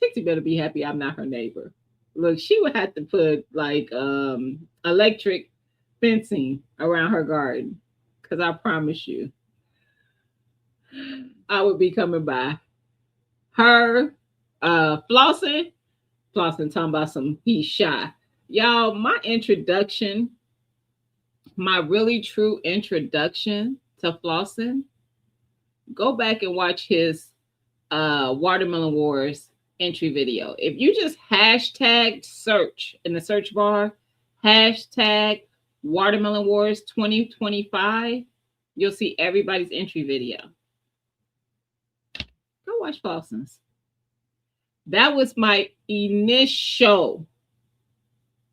Tixie better be happy I'm not her neighbor. Look, she would have to put like electric fencing around her garden. Cause I promise you, I would be coming by. Her flossing talking about some he's shy. Y'all, my really true introduction to flossing, go back and watch his Watermelon Wars entry video. If you just hashtag search in the search bar, hashtag Watermelon Wars 2025, you'll see everybody's entry video. Go watch Flossens. That was my initial.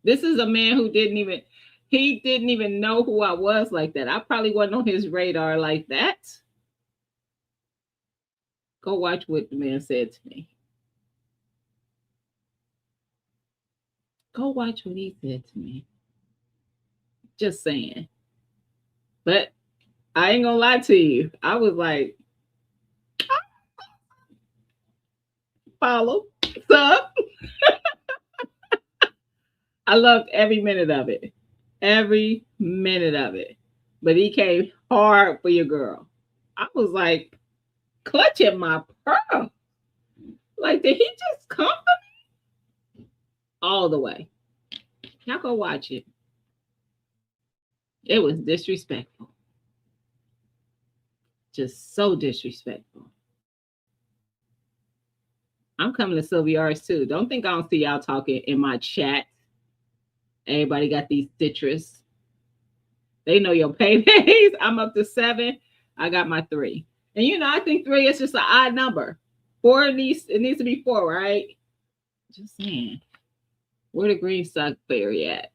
This is a man who didn't even know who I was like that. I probably wasn't on his radar like that. Go watch what the man said to me. Go watch what he said to me. Just saying. But I ain't gonna lie to you. I was like, follow, sub. I loved every minute of it. Every minute of it. But he came hard for your girl. I was like clutching my pearl. Like, did he just come all the way? Y'all go watch it. It was disrespectful. Just so disrespectful. I'm coming to Sylvia's too. Don't think I don't see y'all talking in my chat. Everybody got these citrus. They know your paydays. I'm up to 7. I got my 3. And you know, I think 3 is just an odd number. 4 needs to be 4, right? Just saying. Where the green sock fairy at?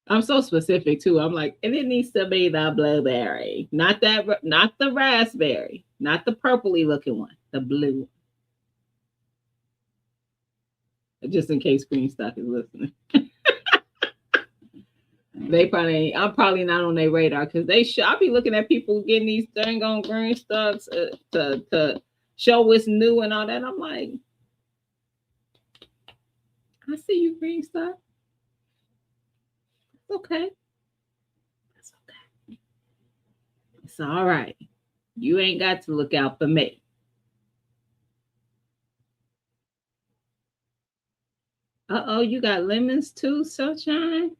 I'm so specific too. I'm like, and it needs to be the blueberry, not the raspberry, not the purpley looking one, the blue. Just in case Green Stock is listening. I'm probably not on their radar because I'll be looking at people getting these dang on Green Stocks to show what's new and all that. I'm like, I see you, Green Stock. It's okay. It's okay. It's all right. You ain't got to look out for me. Uh-oh, you got lemons too, Sunshine?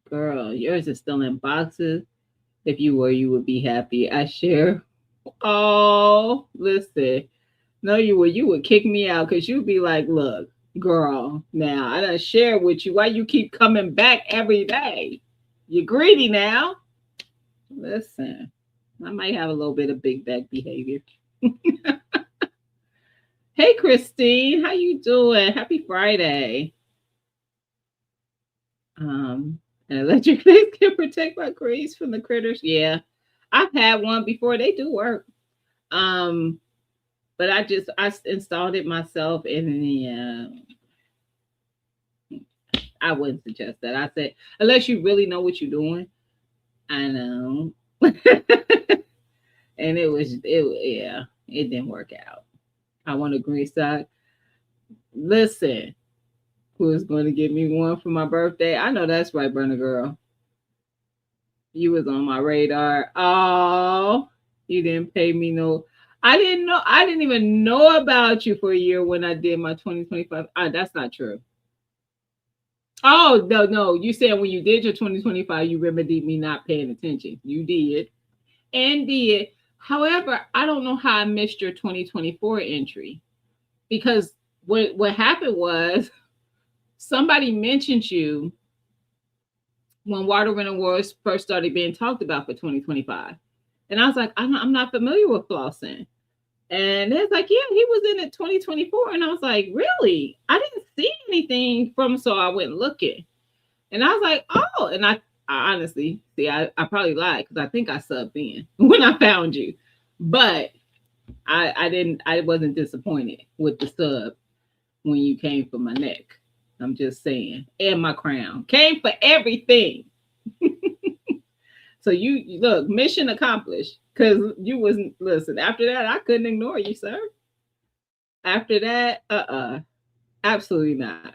Girl, yours is still in boxes. If you were, you would be happy. I share. Oh, listen. No, you would. You would kick me out because you'd be like, look, girl, now I done share with you. Why you keep coming back every day? You're greedy now. Listen, I might have a little bit of big back behavior. Hey, Christine, how you doing? Happy Friday. An electric face can protect my crease from the critters. Yeah, I've had one before. They do work. But I installed it myself, and I wouldn't suggest that. I said unless you really know what you're doing. I know. And it didn't work out. I want a green sock. Listen, who is going to give me one for my birthday? I know that's right, Burner Girl. You was on my radar. Oh, you didn't pay me no. I didn't know. I didn't even know about you for a year when I did my 2025. That's not true. Oh, no. You said when you did your 2025, you remedied me not paying attention. You did. And did. However, I don't know how I missed your 2024 entry. Because what happened was somebody mentioned you when Water Winner Wars first started being talked about for 2025. And I was like, I'm not familiar with flossing. And it's like, yeah, he was in it 2024. And I was like, really? I didn't see anything from, so I went looking. And I was like, oh, and I honestly, see, I probably lied because I think I subbed in when I found you. But I wasn't disappointed with the sub when you came for my neck. I'm just saying. And my crown. Came for everything. So you look, mission accomplished. Because you wasn't, listen, after that, I couldn't ignore you, sir. After that, absolutely not.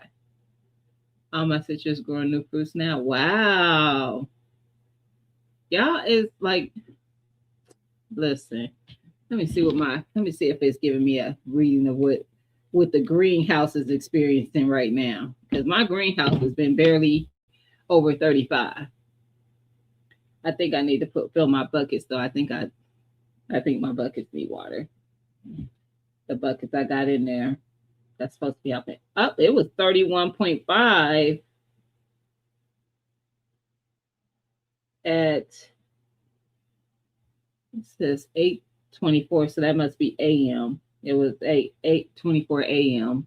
All my citrus growing new fruits now. Wow. Y'all is like, listen, let me see if it's giving me a reading of what the greenhouse is experiencing right now. Because my greenhouse has been barely over 35. I think I need to fill my buckets though. I think my buckets need water. The buckets I got in there, that's supposed to be up. It was 31.5 at, it says 8:24, so that must be AM. It was 8:24 AM.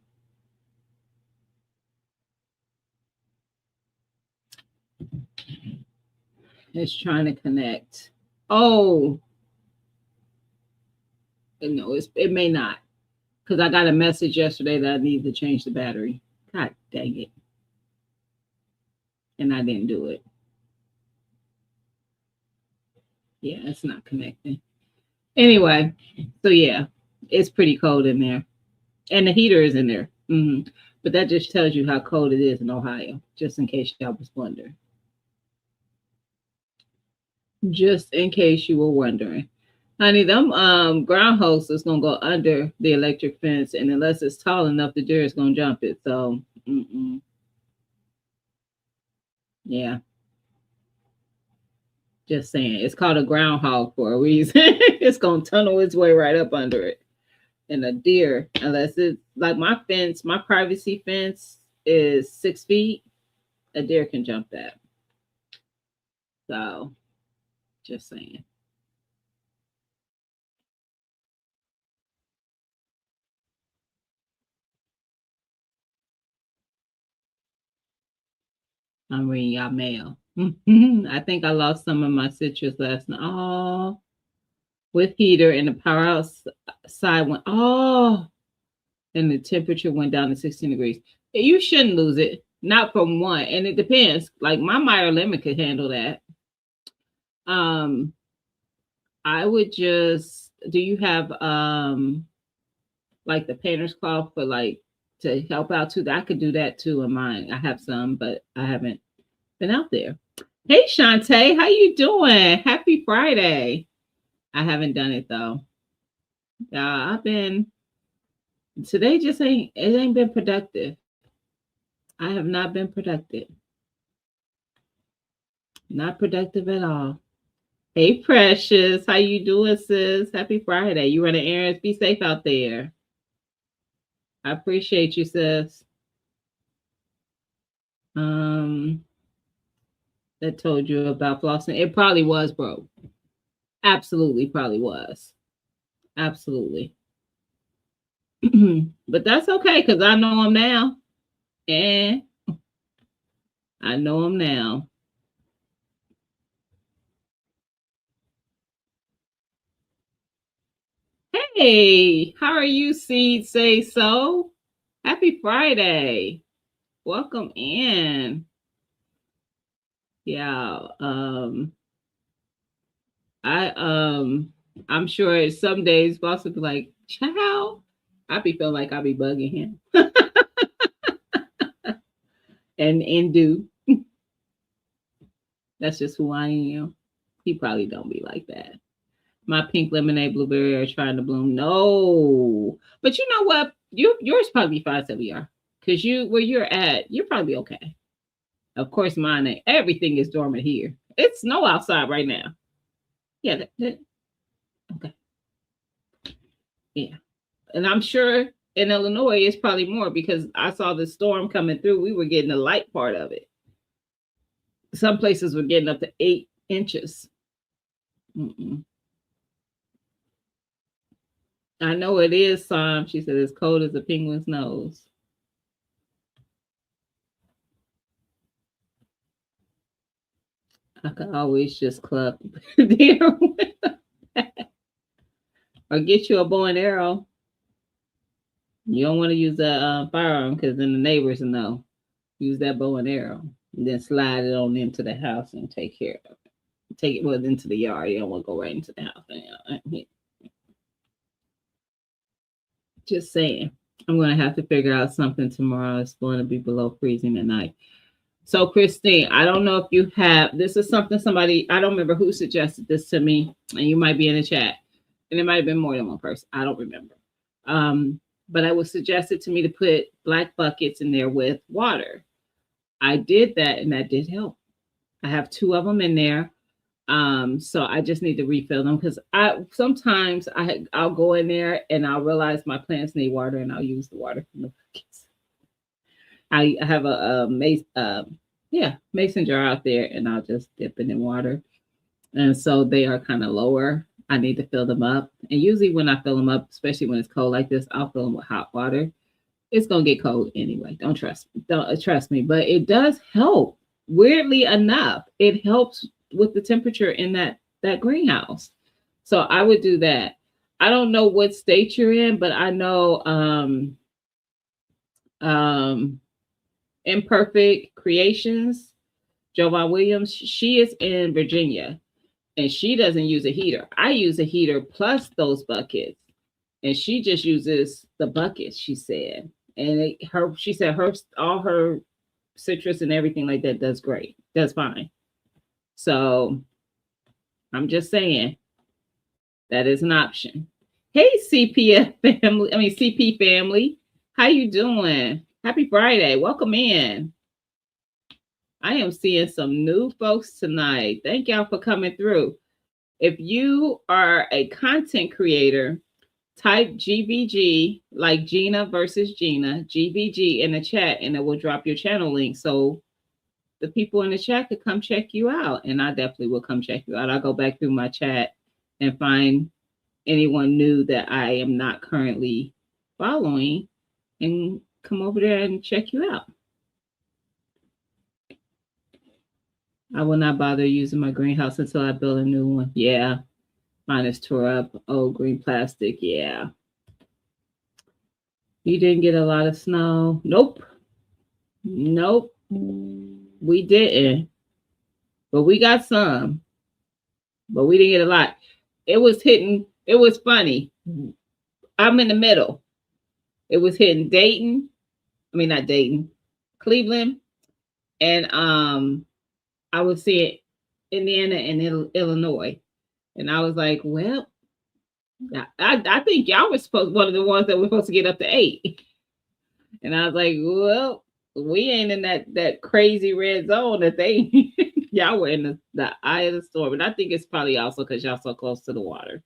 It's trying to connect. Oh, no, it may not. Because I got a message yesterday that I need to change the battery. God dang it. And I didn't do it. Yeah, it's not connecting. Anyway, so yeah, it's pretty cold in there, and the heater is in there. But that just tells you how cold it is in Ohio, just in case y'all was wondering. Just in case you were wondering. Honey, them ground hoses is gonna go under the electric fence, and unless it's tall enough, the deer is gonna jump it. So, yeah, just saying. It's called a groundhog for a reason. It's gonna tunnel its way right up under it. And a deer, unless it's like my fence, my privacy fence is 6 feet, a deer can jump that. So, just saying. I'm reading y'all mail. I think I lost some of my citrus last night. Oh, with heater and the power outside went. Oh, and the temperature went down to 16 degrees. You shouldn't lose it. Not from one. And it depends. Like my Meyer lemon could handle that. Um, I would just do you have like the painter's cloth for like to help out too? I could do that too in mine. I have some, but I haven't been out there. Hey Shantae, how you doing? Happy Friday. I haven't done it though. Yeah, I've been today just ain't been productive. I have not been productive. Not productive at all. Hey Precious, how you doing, sis? Happy Friday. You running errands? Be safe out there. I appreciate you, sis. Um, that told you about flossing. It probably was broke. Absolutely, probably was. Absolutely. But that's okay because I know him now. And I know him now. Hey, how are you, Seed Say So? Happy Friday. Welcome in. Yeah. I I'm sure some days boss would be like, child, I be feeling like I be bugging him. And do. That's just who I am. He probably don't be like that. My pink lemonade blueberry are trying to bloom. No. But you know what? Yours probably be fine, Sylvia. Because you where you're at, you're probably okay. Of course, mine ain't. Everything is dormant here. It's snow outside right now. Yeah, okay. Yeah. And I'm sure in Illinois it's probably more because I saw the storm coming through. We were getting the light part of it. Some places were getting up to 8 inches. Mm-mm. I know it is some. She said as cold as a penguin's nose. I could always just club there or get you a bow and arrow. You don't want to use that firearm because then the neighbors know. Use that bow and arrow, and then slide it on into the house and take care of it. Take it well into the yard. You don't want to go right into the house. Just saying. I'm going to have to figure out something tomorrow. It's going to be below freezing at night. So, Christine, I don't know if you have, this is something somebody, I don't remember who suggested this to me, and you might be in the chat, and it might have been more than one person. I don't remember. But it was suggested to me to put black buckets in there with water. I did that, and that did help. I have 2 of them in there. So I just need to refill them because I sometimes I'll go in there and I'll realize my plants need water and I'll use the water from the buckets. I have a mason jar out there and I'll just dip it in water. And so they are kind of lower. I need to fill them up. And usually when I fill them up, especially when it's cold like this, I'll fill them with hot water. It's gonna get cold anyway. Don't trust me, but it does help. Weirdly enough, it helps with the temperature in that greenhouse. So I would do that. I don't know what state you're in, but I know um Imperfect Creations, Jovan Williams, she is in Virginia. and she doesn't use a heater. I use a heater plus those buckets, and she just uses the buckets. She said, and she said all her citrus and everything like that does great, does fine. So I'm just saying that is an option. Hey, CPF family, CP family, how you doing? Happy Friday, welcome in. I am seeing some new folks tonight. Thank y'all for coming through. If you are a content creator, type GVG, like Gina versus Gina, GVG in the chat, and it will drop your channel link. So the people in the chat could come check you out. And I definitely will come check you out. I'll go back through my chat and find anyone new that I am not currently following and come over there and check you out. I will not bother using my greenhouse until I build a new one. Yeah. Mine is tore up. Oh, green plastic. Yeah. You didn't get a lot of snow. Nope. We didn't. But we got some. But we didn't get a lot. It was funny. I'm in the middle. It was hitting Cleveland. And I was seeing Indiana and Illinois. And I was like, well, I think y'all were one of the ones that were supposed to get up to 8. And I was like, well, we ain't in that crazy red zone that they y'all were in the eye of the storm. And I think it's probably also because y'all so close to the water.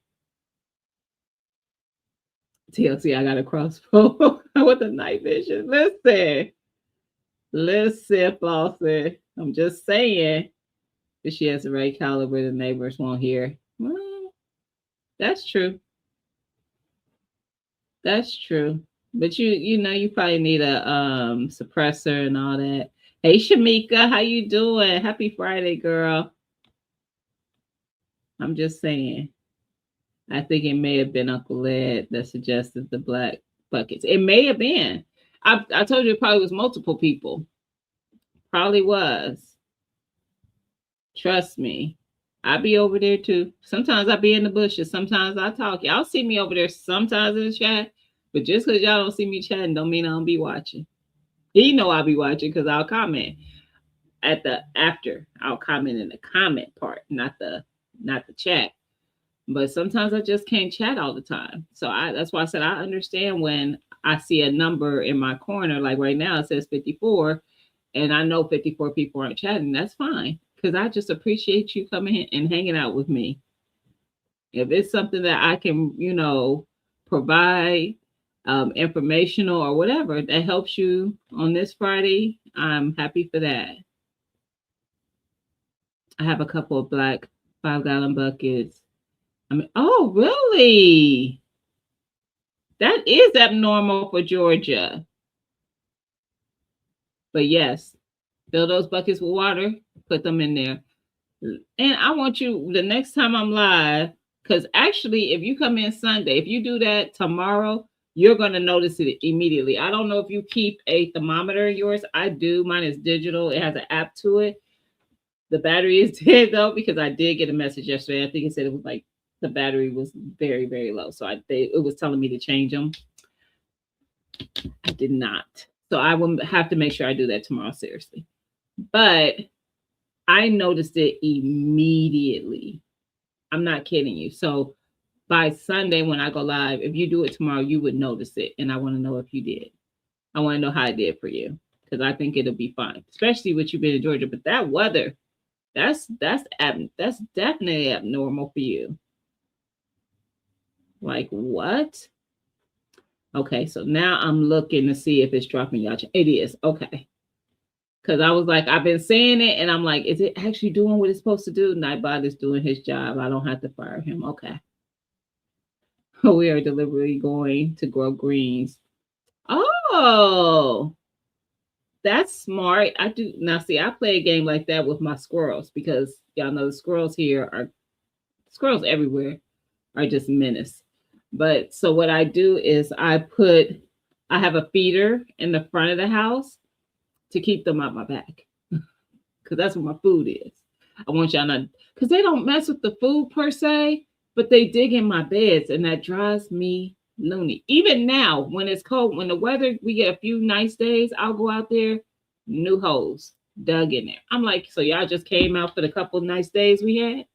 TLC, I got a crossbow with a night vision. Listen, Flossie. I'm just saying, if she has the right caliber, the neighbors won't hear. Well, that's true. That's true. But you probably need a suppressor and all that. Hey, Shamika, how you doing? Happy Friday, girl. I'm just saying. I think it may have been Uncle Ed that suggested the black buckets. It may have been. I told you it probably was multiple people. Probably was. Trust me. I be over there too. Sometimes I be in the bushes. Sometimes I talk. Y'all see me over there sometimes in the chat. But just because y'all don't see me chatting don't mean I don't be watching. I'll be watching because I'll comment after. I'll comment in the comment part, not the chat. But sometimes I just can't chat all the time. So that's why I said I understand when I see a number in my corner, like right now it says 54, and I know 54 people aren't chatting. That's fine, because I just appreciate you coming in and hanging out with me. If it's something that I can, provide informational or whatever that helps you on this Friday, I'm happy for that. I have a couple of black 5-gallon buckets. Oh, really? That is abnormal for Georgia. But yes, fill those buckets with water, put them in there. And I want you, the next time I'm live, because actually, if you come in Sunday, if you do that tomorrow, you're going to notice it immediately. I don't know if you keep a thermometer in yours. I do. Mine is digital. It has an app to it. The battery is dead, though, because I did get a message yesterday. I think it said it was like the battery was very, very low. So it was telling me to change them. I did not. So I will have to make sure I do that tomorrow, seriously. But I noticed it immediately. I'm not kidding you. So by Sunday when I go live, if you do it tomorrow, you would notice it. And I want to know if you did. I want to know how it did for you, because I think it'll be fine, especially with you being in Georgia. But that weather, that's definitely abnormal for you. Like what? Okay, so now I'm looking to see if it's dropping y'all. It is. Okay. Because I was like, I've been saying it, and I'm like, is it actually doing what it's supposed to do? Nightbot is doing his job. I don't have to fire him. Okay. We are deliberately going to grow greens. Oh, that's smart. I do. Now, see, I play a game like that with my squirrels, because y'all know the squirrels everywhere are just menace. But so what I do is I have a feeder in the front of the house to keep them out my back, because that's where my food is. I want y'all not, because they don't mess with the food per se, but they dig in my beds, and that drives me loony. Even now, when it's cold, when the weather, we get a few nice days, I'll go out there, new holes dug in there. I'm like, so y'all just came out for the couple nice days we had,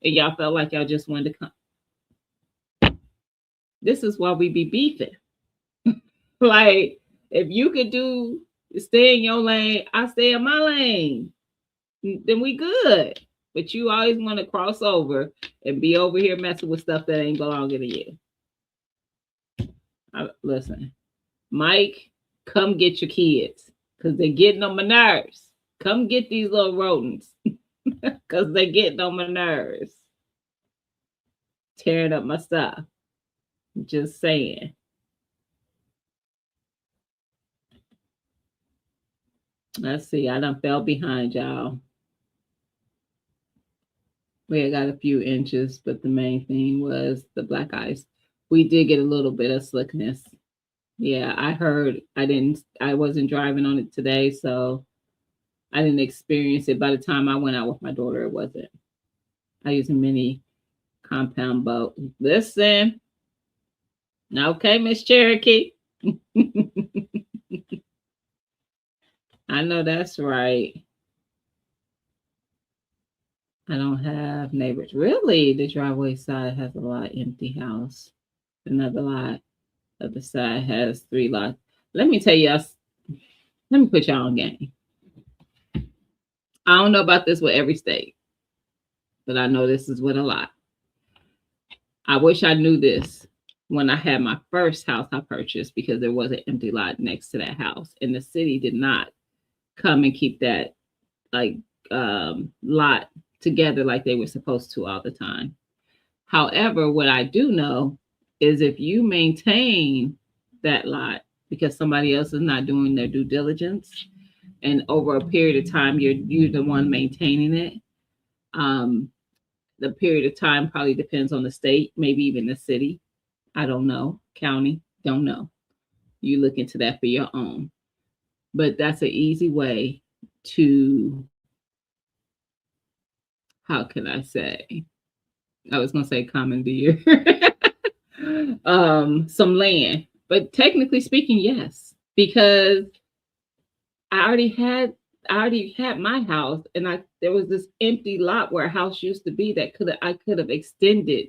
and y'all felt like y'all just wanted to come. This is why we be beefing. Like, if you could do stay in your lane, I stay in my lane, then we good. But you always want to cross over and be over here messing with stuff that ain't belonging to you. Listen, Mike, come get your kids because they're getting on my nerves. Come get these little rodents because they're getting on my nerves. Tearing up my stuff. Just saying. Let's see. I done fell behind, y'all. We got a few inches, but the main thing was the black ice. We did get a little bit of slickness. Yeah, I heard. I wasn't driving on it today, so I didn't experience it. By the time I went out with my daughter, it wasn't. I use a mini compound boat. Listen. Okay, Miss Cherokee. I know that's right. I don't have neighbors. Really? The driveway side has a lot empty house. Another lot. The other side has 3 lots. Let me tell you, let me put y'all on game. I don't know about this with every state, but I know this is with a lot. I wish I knew this when I had my first house I purchased, because there was an empty lot next to that house, and the city did not come and keep that lot together like they were supposed to all the time. However, what I do know is if you maintain that lot because somebody else is not doing their due diligence, and over a period of time you're the one maintaining it. The period of time probably depends on the state, maybe even the city. I don't know. County, don't know. You look into that for your own. But that's an easy way to, how can I say? I was going to say commandeer some land. But technically speaking, yes, because I already had my house, and there was this empty lot where a house used to be that I could have extended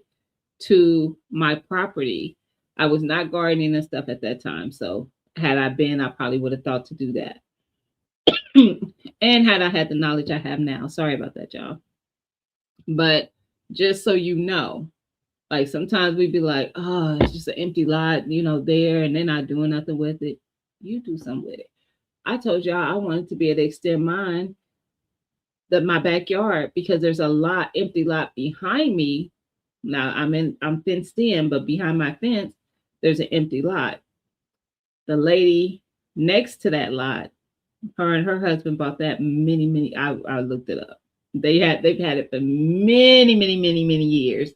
to my property. I was not gardening and stuff at that time, so had I been, I probably would have thought to do that. And had I had the knowledge I have now, sorry about that, y'all. But just so you know, like sometimes we'd be like, oh, it's just an empty lot, there, and they're not doing nothing with it. You do something with it. I told y'all I wanted to be able to extend my backyard, because there's a empty lot behind me. Now I'm fenced in, but behind my fence, there's an empty lot. The lady next to that lot, her and her husband bought that many, I looked it up. They've had it for many years.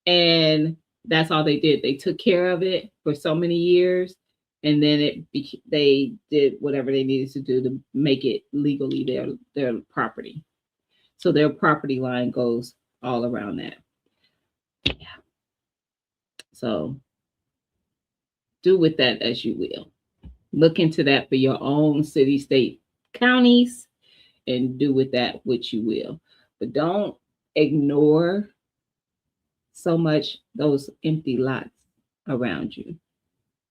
And that's all they did. They took care of it for so many years. And then they did whatever they needed to do to make it legally their property. So their property line goes all around that. Yeah. So do with that as you will. Look into that for your own city, state, counties, and do with that what you will. But don't ignore so much those empty lots around you.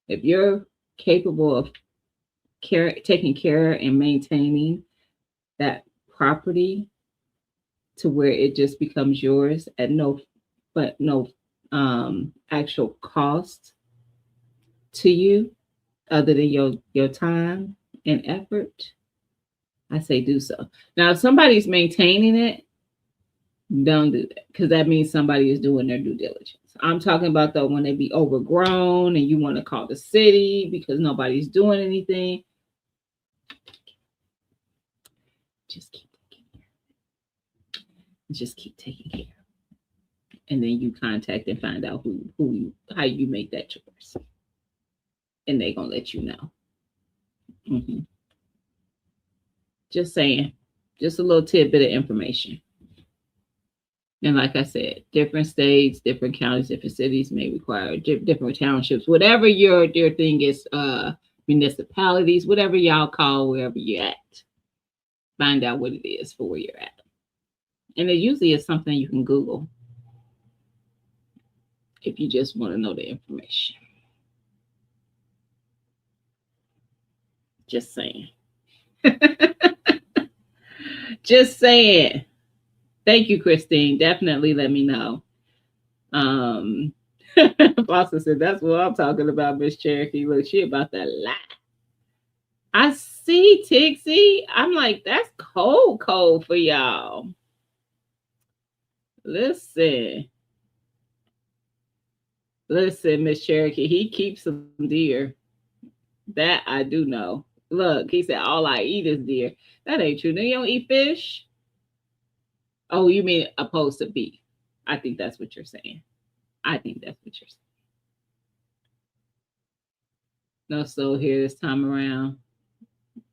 If you're capable of taking care and maintaining that property to where it just becomes yours at no actual cost to you other than your time and effort, I say do so. Now, if somebody's maintaining it, don't do that, because that means somebody is doing their due diligence. I'm talking about though when they be overgrown and you want to call the city because nobody's doing anything. Just keep taking care. Just keep taking care. And then you contact and find out how you make that choice. And they're gonna let you know. Mm-hmm. Just saying. Just a little tidbit of information. And like I said, different states, different counties, different cities may require different townships, whatever your thing is, municipalities, whatever y'all call wherever you're at. Find out what it is for where you're at. And it usually is something you can Google if you just want to know the information. Just saying. Just saying. Thank you, Christine. Definitely let me know. Foster said, that's what I'm talking about, Miss Cherokee. Look, she about that lie. I see, Tixie. I'm like, that's cold for y'all. Listen, Miss Cherokee, he keeps some deer. That I do know. Look, he said, all I eat is deer. That ain't true. No, you don't eat fish? Oh, you mean opposed to beef? I think that's what you're saying. I think that's what you're saying. No soul here this time around.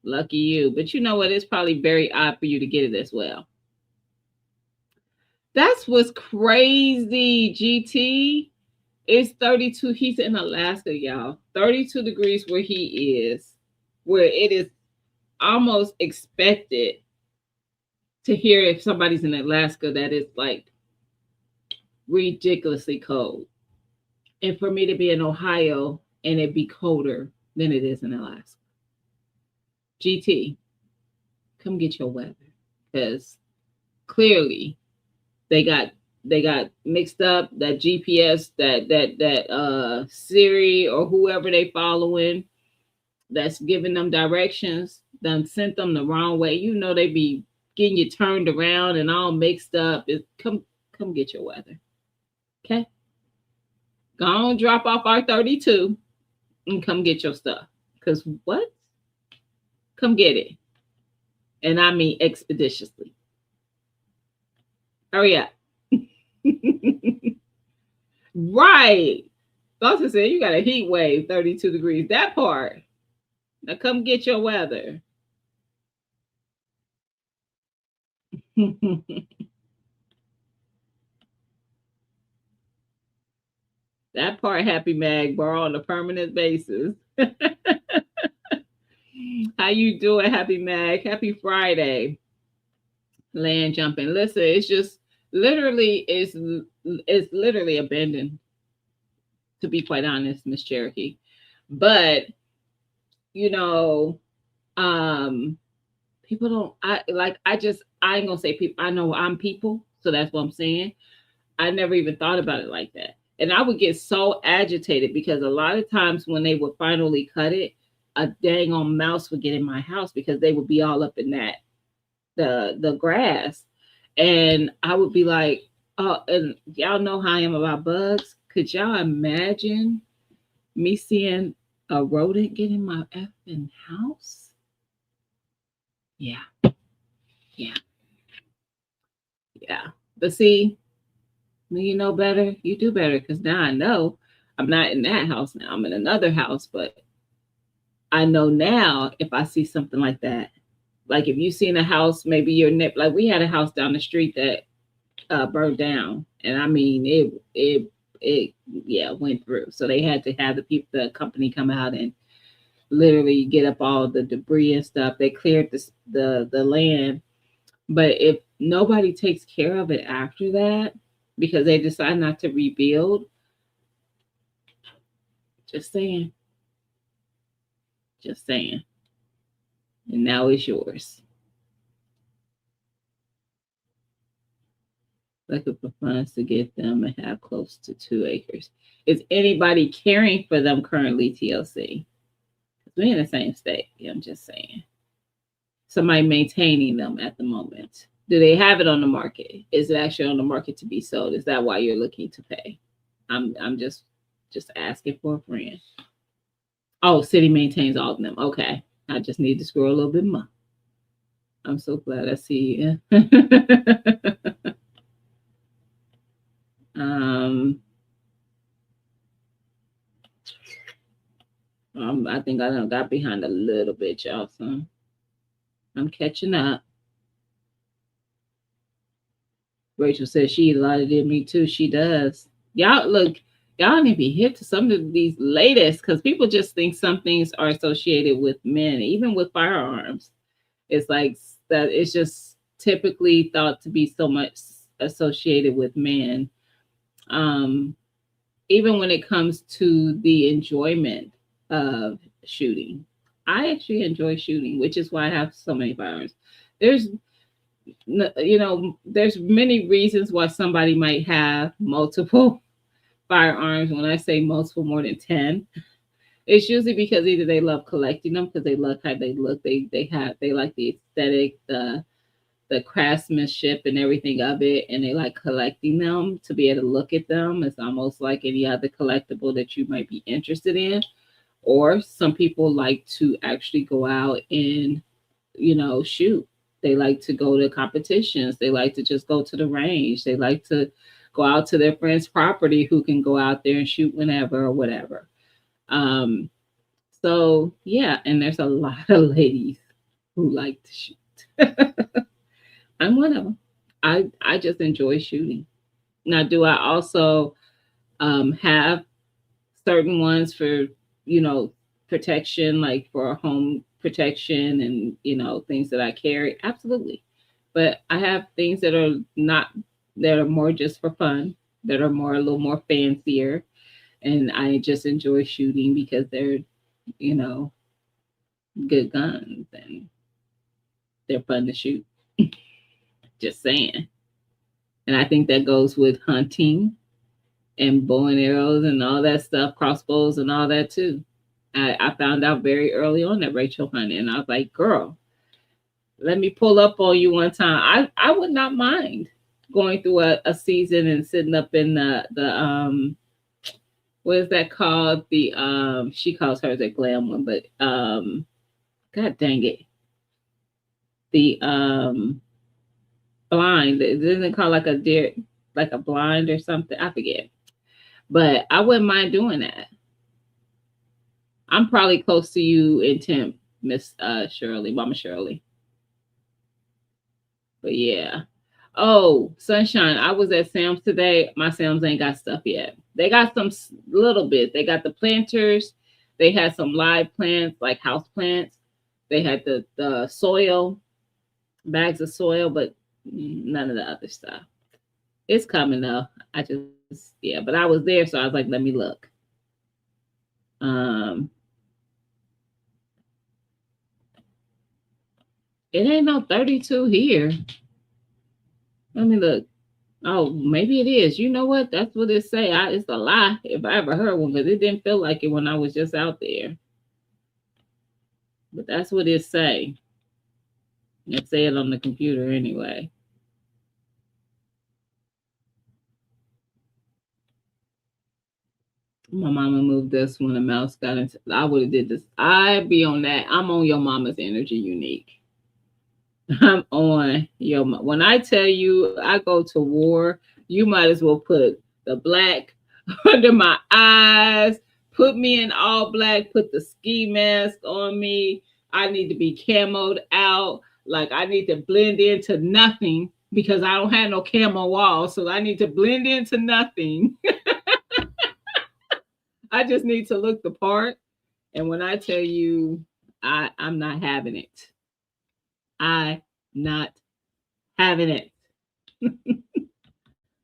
Lucky you. But you know what? It's probably very odd for you to get it as well. That's what's crazy, GT. It's 32. He's in Alaska, y'all. 32 degrees where he is, where it is almost expected to hear if somebody's in Alaska that it's like ridiculously cold. And for me to be in Ohio and it be colder than it is in Alaska. GT, come get your weather. Because clearly they got mixed up. That GPS, that Siri or whoever they following that's giving them directions, done sent them the wrong way. You know they be getting you turned around and all mixed up. Come get your weather. Okay? Go on, drop off our 32 and come get your stuff. Because what? Come get it. And I mean expeditiously. Hurry up. Right. Dawson said you got a heat wave, 32 degrees. That part. Now come get your weather. That part, Happy Mag, borrow on a permanent basis. How you doing, Happy Mag? Happy Friday. Land jumping. Listen, it's just literally it's literally abandoned, to be quite honest, Miss Cherokee. But you know, people don't I ain't gonna say people. I know I'm people, so that's what I'm saying. I never even thought about it like that. And I would get so agitated because a lot of times when they would finally cut it, a dang on mouse would get in my house because they would be all up in that the grass. And I would be like, oh, and y'all know how I am about bugs. Could y'all imagine me seeing a rodent get in my effing house? Yeah. Yeah. Yeah. But see, when you know better, you do better. Because now I know I'm not in that house now. I'm in another house. But I know now if I see something like that, like if you seen a house, maybe your nip, like we had a house down the street that burned down. And I mean, it went through. So they had to have the company come out and literally get up all the debris and stuff. They cleared the land. But if nobody takes care of it after that, because they decide not to rebuild, just saying. Just saying. And now it's yours. Looking for funds to get them and have close to 2 acres. Is anybody caring for them currently, TLC? We're in the same state. I'm just saying. Somebody maintaining them at the moment. Do they have it on the market? Is it actually on the market to be sold? Is that why you're looking to pay? I'm just asking for a friend. Oh, city maintains all of them. Okay. I just need to scroll a little bit more. I'm so glad I see you. I think I done got behind a little bit, y'all. So I'm catching up. Rachel says she eat a lot of dead meat too. She does. Y'all look, y'all need to be hip to some of these latest because people just think some things are associated with men, even with firearms. It's like that. It's just typically thought to be so much associated with men. Um, Even when it comes to the enjoyment of shooting, I actually enjoy shooting, which is why I have so many firearms. There's there's many reasons why somebody might have multiple firearms. When I say multiple, more than 10, it's usually because either they love collecting them because they love how they look. They like the aesthetic, the craftsmanship and everything of it, and they like collecting them to be able to look at them. It's almost like any other collectible that you might be interested in. Or some people like to actually go out and shoot. They like to go to competitions. They like to just go to the range. They like to go out to their friend's property who can go out there and shoot whenever or whatever. Um, so yeah, and there's a lot of ladies who like to shoot. I'm one of them. I just enjoy shooting. Now, do I also have certain ones for protection, like for home protection and things that I carry? Absolutely. But I have things that are not, that are more just for fun, that are more, a little more fancier, and I just enjoy shooting because they're you know good guns and they're fun to shoot. Just saying. And I think that goes with hunting and bow and arrows and all that stuff, crossbows and all that too. I found out very early on that Rachel hunted, and I was like, girl, let me pull up on you one time. I would not mind going through a season and sitting up in the what is that called? The she calls hers a glam one, but god dang it. The blind. It isn't called like a deer, like a blind or something. I forget. But I wouldn't mind doing that. I'm probably close to you in temp, Miss Shirley, Mama Shirley. But yeah. Oh, Sunshine. I was at Sam's today. My Sam's ain't got stuff yet. They got some little bit. They got the planters. They had some live plants, like house plants. They had the soil, bags of soil, but none of the other stuff. It's coming though. I just yeah, but I was there, so I was like, let me look. Um, it ain't no 32 here. Let me look. Oh, maybe it is. You know what? That's what it say. It's a lie if I ever heard one because it didn't feel like it when I was just out there. But that's what it say. It say it on the computer anyway. My mama moved this when the mouse got into. I would have did this. I'd be on that. I'm on your mama's energy, unique. I'm on your. When I tell you I go to war, you might as well put the black under my eyes. Put me in all black. Put the ski mask on me. I need to be camoed out. Like I need to blend into nothing because I don't have no camo wall. So I need to blend into nothing. I just need to look the part. And when I tell you, I'm not having it. I not having it.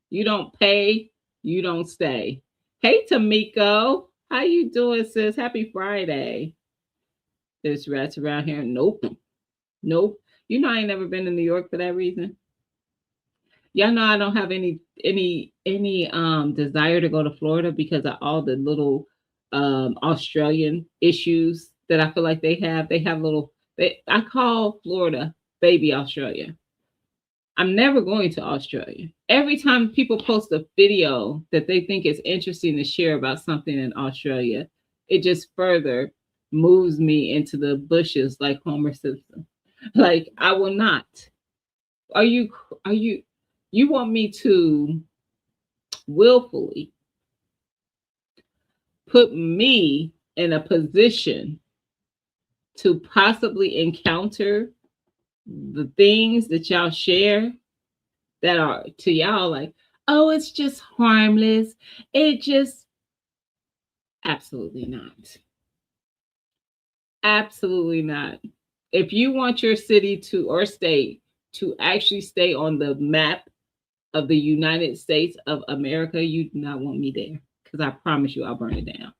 You don't pay, you don't stay. Hey Tamiko, how you doing, sis? Happy Friday. There's rats around here. Nope. Nope. You know I ain't never been to New York for that reason. Y'all know I don't have any desire to go to Florida because of all the little Australian issues that I feel like they have. They have little I call Florida baby Australia. I'm never going to Australia. Every time people post a video that they think is interesting to share about something in Australia, it just further moves me into the bushes like Homer Simpson. Like I will not. Are you you want me to willfully put me in a position to possibly encounter the things that y'all share that are to y'all like, oh, it's just harmless. It just absolutely not. Absolutely not. If you want your city to or state to actually stay on the map of the United States of America, you do not want me there. Because I promise you I'll burn it down.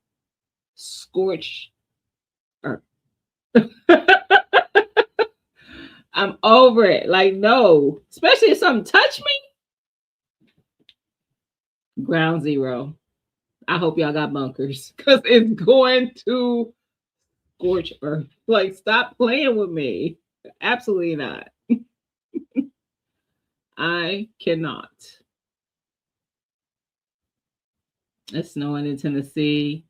Scorch earth. I'm over it. Like, no. Especially if something touch me. Ground zero. I hope y'all got bunkers. Because it's going to scorch earth. Like, stop playing with me. Absolutely not. I cannot. It's snowing in Tennessee.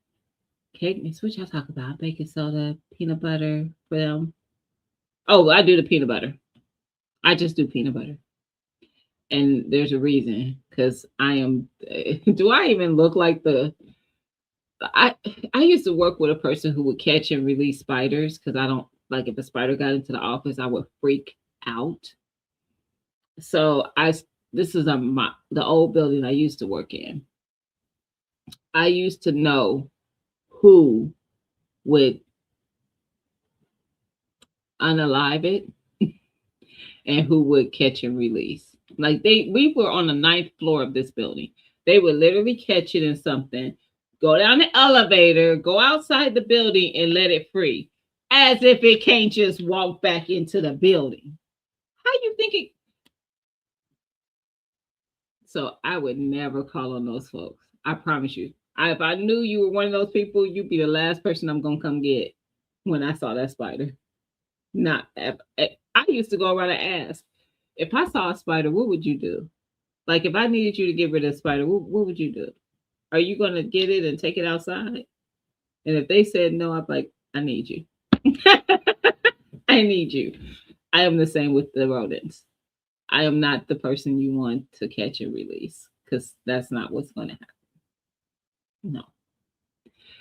Cake mix. What y'all talk about? Baking soda, peanut butter for them. Oh, I do the peanut butter. I just do peanut butter. And there's a reason because I am. Do I even look like the? I used to work with a person who would catch and release spiders because I don't like if a spider got into the office, I would freak out. So this is the old building I used to work in. I used to know who would unalive it and who would catch and release. Like we were on the 9th floor of this building. They would literally catch it in something, go down the elevator, go outside the building and let it free. As if it can't just walk back into the building. How you think it? So I would never call on those folks. I promise you. If I knew you were one of those people, you'd be the last person I'm gonna come get when I saw that spider. Not ever. I used to go around and ask, if I saw a spider, what would you do? Like if I needed you to get rid of the spider, what would you do? Are you gonna get it and take it outside? And if they said no, I'm like, I need you. I need you. I am the same with the rodents. I am not the person you want to catch and release because that's not what's going to happen. No.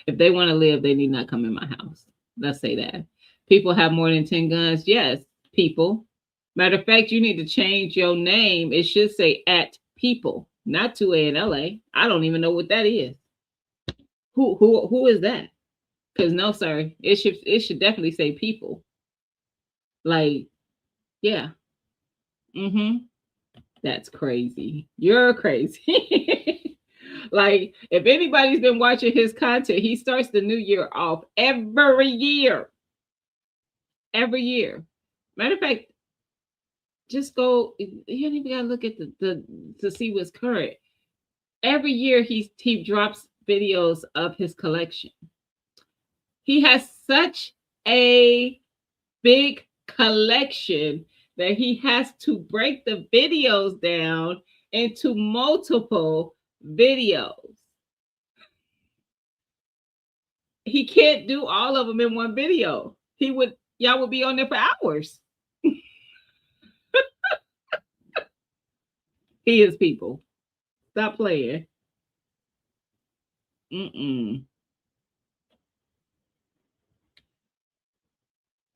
If they want to live, they need not come in my house. Let's say that. People have more than 10 guns. Yes, people. Matter of fact, you need to change your name. It should say at people, not 2A in LA. I don't even know what that is. Who is that? Because no, sir, it should definitely say people. Like, yeah. Mm-hmm. That's crazy. You're crazy. Like, if anybody's been watching his content, he starts the new year off every year. Every year. Matter of fact, just go. You don't even gotta look at the to see what's current. Every year he drops videos of his collection. He has such a big collection that he has to break the videos down into multiple videos. He can't do all of them in one video. Y'all would be on there for hours. He is people. Stop playing. Mm-mm.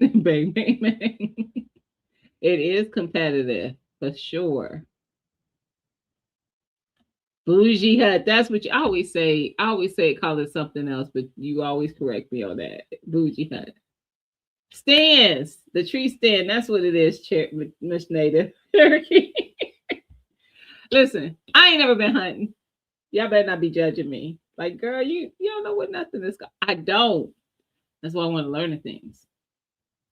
Bang, bang, bang. It is competitive for sure. Bougie hut. That's what you always say. I always say call it something else, but you always correct me on that. Bougie hut. Stands. The tree stand. That's what it is, Miss Native. Listen, I ain't never been hunting. Y'all better not be judging me. Like, girl, you don't know what nothing is. I don't. That's why I want to learn the things.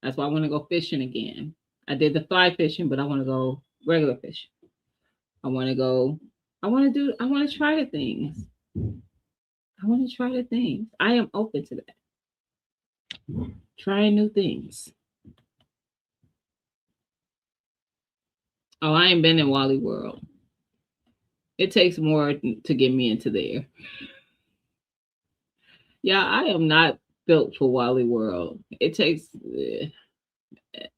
That's why I want to go fishing again. I did the fly fishing, but I want to go regular fishing. I want to try the things. I want to try the things. I am open to that. Trying new things. Oh, I ain't been in Wally World. It takes more to get me into there. Yeah, I am not built for Wally World. It takes.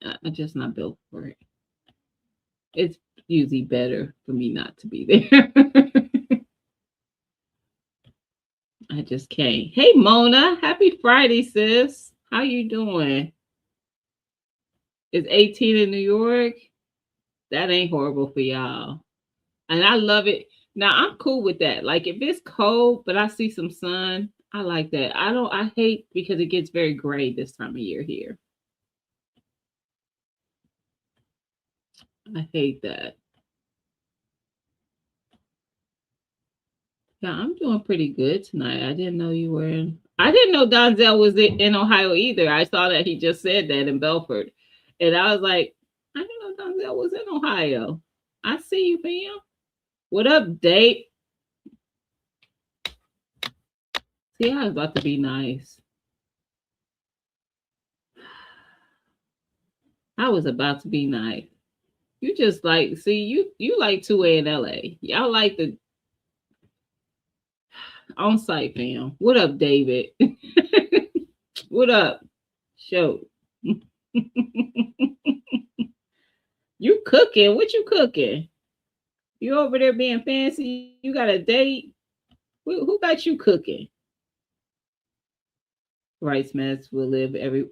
I'm just not built for it. It's usually better for me not to be there. I just can't. Hey, Mona. Happy Friday, sis. How you doing? It's 18 in New York. That ain't horrible for y'all. And I love it. Now I'm cool with that. Like if it's cold, but I see some sun, I like that. I hate because it gets very gray this time of year here. I hate that. Yeah, I'm doing pretty good tonight. I didn't know you were in. I didn't know Donzel was in Ohio either. I saw that he just said that in Belford. And I was like, I didn't know Donzel was in Ohio. I see you, fam. What up, Dave? See, I was about to be nice. I was about to be nice. You just like, see, you like 2A in LA. Y'all like the on site fam. What up, David? What up? Show. You cooking? What you cooking? You over there being fancy? You got a date? Who got you cooking? Rice mess will live every.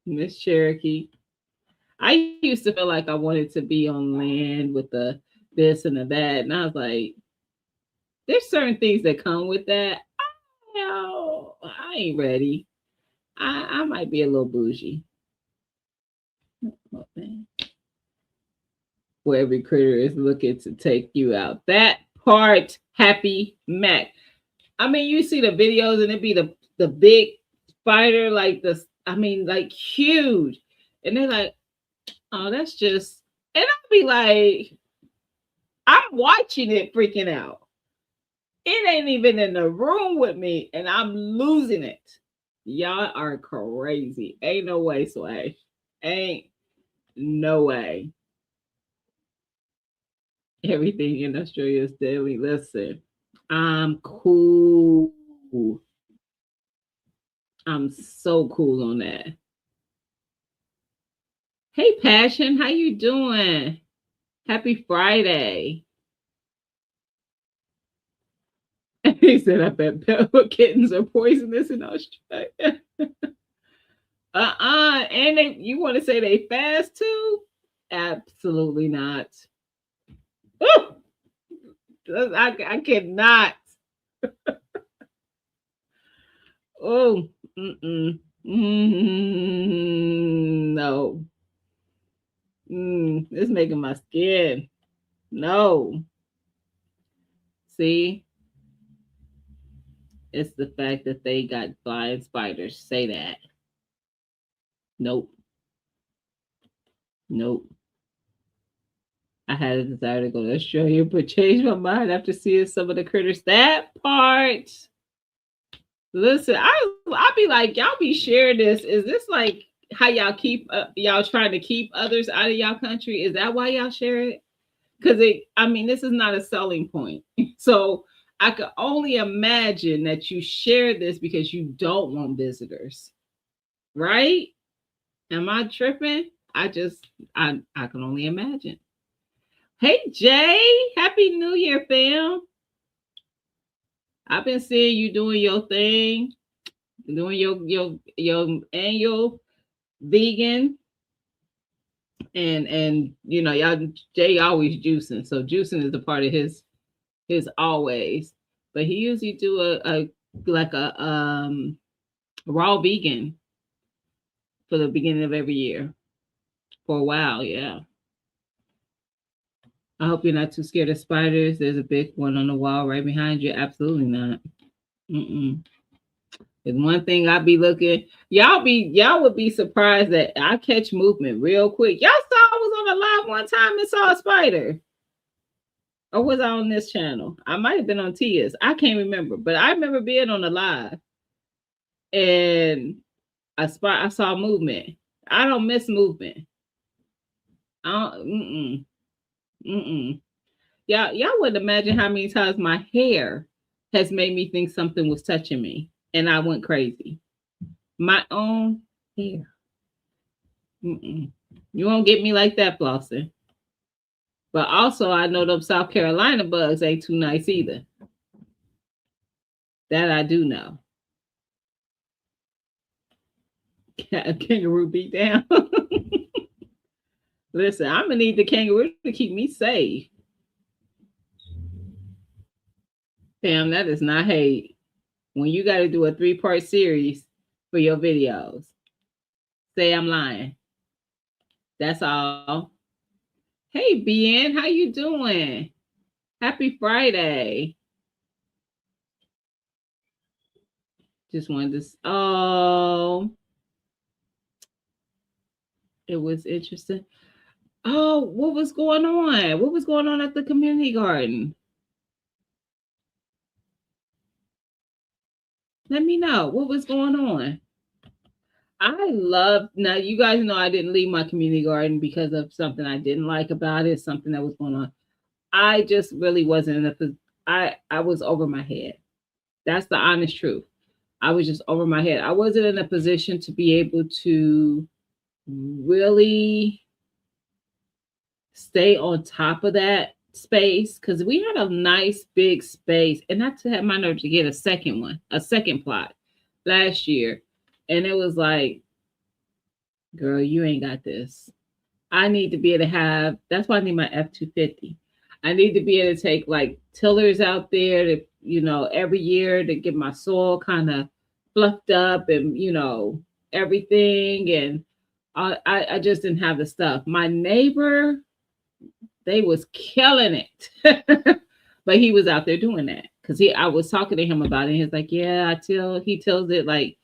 Miss Cherokee. I used to feel like I wanted to be on land with the this and the that, and I was like, there's certain things that come with that. No, I ain't ready. I might be a little bougie. Where every critter is looking to take you out. That part, Happy Mac. I mean, you see the videos and it be the big spider, like the I mean, like huge. And they're like, oh, that's just and I'll be like, I'm watching it freaking out. It ain't even in the room with me, and I'm losing it. Y'all are crazy. Ain't no way, Sway. Ain't no way. Everything in Australia is daily. Listen, I'm cool. I'm so cool on that. Hey, Passion, how you doing? Happy Friday. He said, I bet kittens are poisonous in Australia. And you want to say they fast too? Absolutely not. Ooh, I cannot. Oh, no. It's making my skin. No. See, it's the fact that they got flying spiders. Say that. Nope. Nope. I had a desire to go to Australia, but changed my mind after seeing some of the critters. That part. Listen, I be like, y'all be sharing this. Is this like how y'all keep y'all trying to keep others out of y'all country? Is that why y'all share it? Because I mean, this is not a selling point. So I could only imagine that you share this because you don't want visitors, right? Am I tripping? I can only imagine. Hey Jay, Happy New Year, fam. I've been seeing you doing your thing, doing your annual vegan and you know y'all Jay always juicing. So juicing is a part of his always. But he usually do a like a raw vegan for the beginning of every year for a while, yeah. I hope you're not too scared of spiders. There's a big one on the wall right behind you. Absolutely not. Mm-mm. It's one thing I be looking. Y'all would be surprised that I catch movement real quick. Y'all saw I was on a live one time and saw a spider. Or was I on this channel? I might have been on Tia's. I can't remember, but I remember being on the live and I saw movement. I don't miss movement. I don't. Mm-mm. Y'all wouldn't imagine how many times my hair has made me think something was touching me, and I went crazy. My own hair. Mm-mm. You won't get me like that, Flossin. But also, I know them South Carolina bugs ain't too nice either. That I do know. Kangaroo beat down. Listen, I'm gonna need the kangaroo to keep me safe. Damn, that is not hate. When you got to do a 3-part series for your videos, say I'm lying. That's all. Hey, BN, how you doing? Happy Friday. Just wanted to. Oh, it was interesting. Oh, what was going on? What was going on at the community garden? Let me know what was going on. I love now. You guys know I didn't leave my community garden because of something I didn't like about it, something that was going on. I just really wasn't in a. I was over my head. That's the honest truth. I was just over my head. I wasn't in a position to be able to really stay on top of that space because we had a nice big space, and not to have my nerve to get a second plot last year, and it was like, girl, you ain't got this. I need to be able to have. That's why I need my F-250. I need to be able to take like tillers out there to, every year to get my soil kind of fluffed up and, everything. And I just didn't have the stuff. My neighbor, they was killing it. But he was out there doing that because I was talking to him about it. He's like, yeah, he tills it like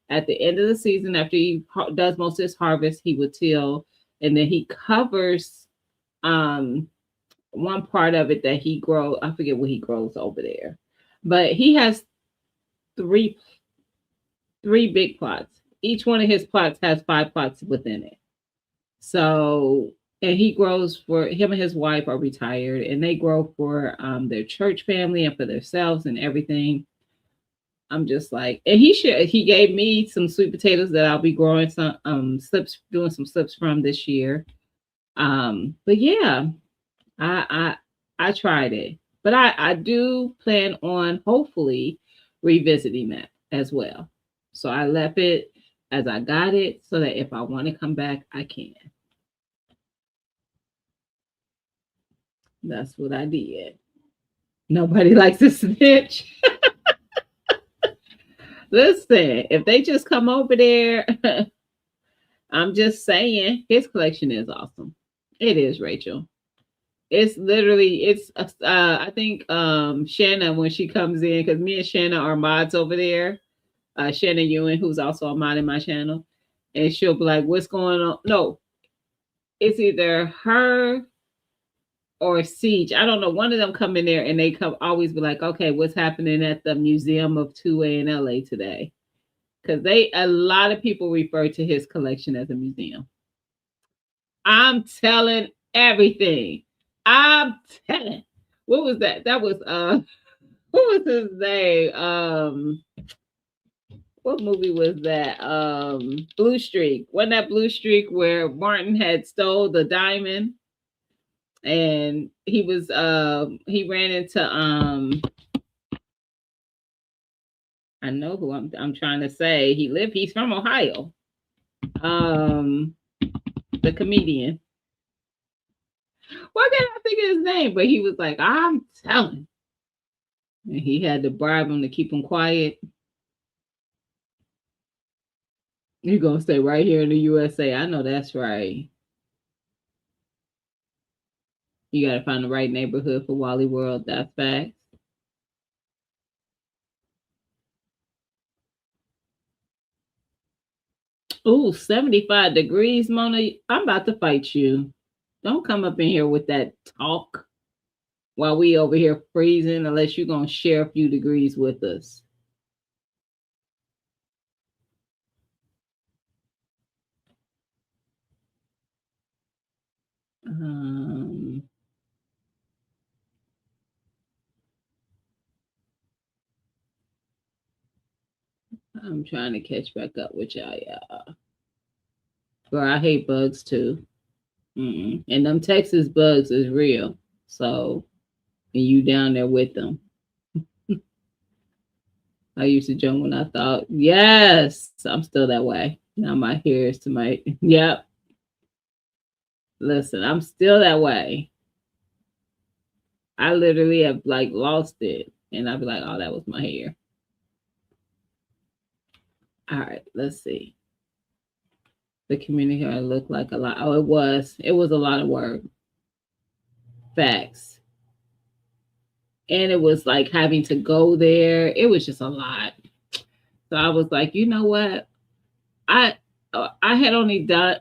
at the end of the season after he does most of his harvest, he would till, and then he covers one part of it that he grows. I forget what he grows over there, but he has three big plots. Each one of his plots has 5 plots within it. So, and he grows for him and his wife are retired, and they grow for their church family and for themselves and everything. I'm just like, and he gave me some sweet potatoes that I'll be growing some doing some slips from this year. But yeah, I tried it, but I do plan on hopefully revisiting that as well. So I left it as I got it so that if I want to come back, I can. That's what I did. Nobody likes to snitch. Listen, if they just come over there, I'm just saying his collection is awesome. It is, Rachel. I think Shanna, when she comes in, because me and Shanna are mods over there, Shanna Ewan, who's also a mod in my channel, and she'll be like, what's going on? No, it's either her or Siege. I don't know. One of them come in there and they come always be like, okay, what's happening at the Museum of 2A in LA today? Because a lot of people refer to his collection as a museum. I'm telling everything. I'm telling. What was that? That was what was his name? What movie was that? Blue Streak. Wasn't that Blue Streak where Martin had stole the diamond? And he ran into I know who I'm trying to say. He's from Ohio. The comedian. Why can't I think of his name? But he was like, I'm telling. And he had to bribe him to keep him quiet. You're gonna stay right here in the USA. I know that's right. You gotta find the right neighborhood for Wally World. That's facts. Oh, 75 degrees, Mona. I'm about to fight you. Don't come up in here with that talk while we over here freezing unless you're going to share a few degrees with us. I'm trying to catch back up with y'all. Girl, I hate bugs too. And them Texas bugs is real. So, and you down there with them. I used to jump when I thought, yes, I'm still that way. Now my hair is to my, yep. Listen, I'm still that way. I literally have like lost it, and I'd be like, "Oh, that was my hair." All right, let's see. The community looked like a lot. Oh, it was. It was a lot of work. Facts. And it was like having to go there. It was just a lot. So I was like, you know what? I I had only done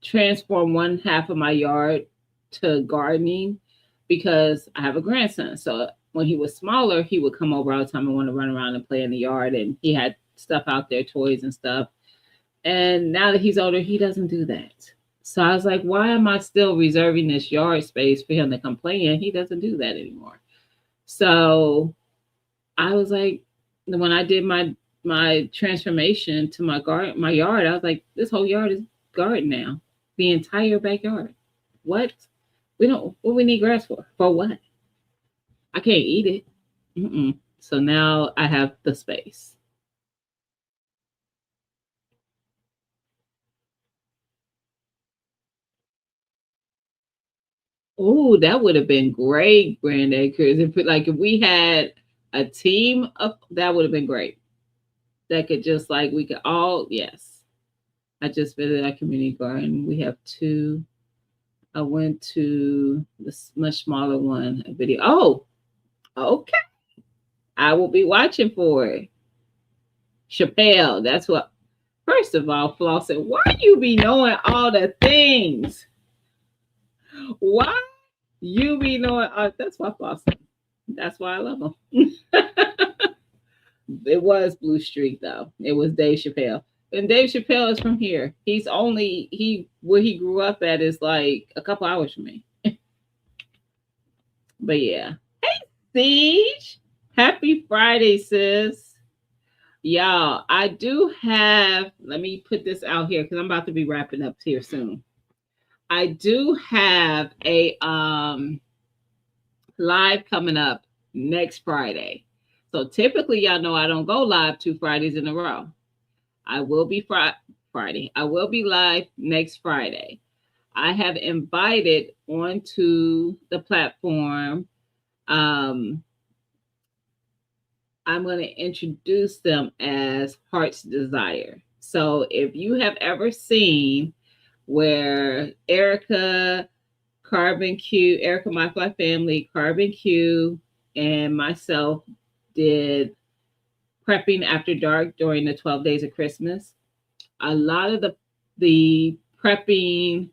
transform one half of my yard to gardening because I have a grandson. So when he was smaller, he would come over all the time and want to run around and play in the yard, and he had stuff out there, toys and stuff. And now that he's older, he doesn't do that. So I was like, why am I still reserving this yard space for him to come play in? He doesn't do that anymore. So I was like, when I did my transformation to my yard, I was like, this whole yard is garden now, the entire backyard. What? We don't. What we need grass for? For what? I can't eat it. Mm-mm. So now I have the space. Oh, that would have been great, Grand Acres. If we had a team of that would have been great. That could just like we could all yes. I just visited our community garden. We have two. I went to this much smaller one, a video. Oh, okay. I will be watching for it. Chappelle, that's what. First of all, Flossin, why you be knowing all the things? Why you be knowing? That's why Flossin. That's why I love him. It was Blue Streak though. It was Dave Chappelle. And Dave Chappelle is from here. He's only he where he grew up at is like a couple hours from me. But yeah. Hey Siege. Happy Friday, sis. Y'all, I do have let me put this out here because I'm about to be wrapping up here soon. I do have a live coming up next Friday. So typically y'all know I don't go live 2 Fridays in a row. I will be Friday. I will be live next Friday. I have invited onto the platform. I'm going to introduce them as Heart's Desire. So if you have ever seen where Erica, Carbon Q, Erica My Fly Family, Carbon Q, and myself did prepping after dark during the 12 days of Christmas, a lot of the prepping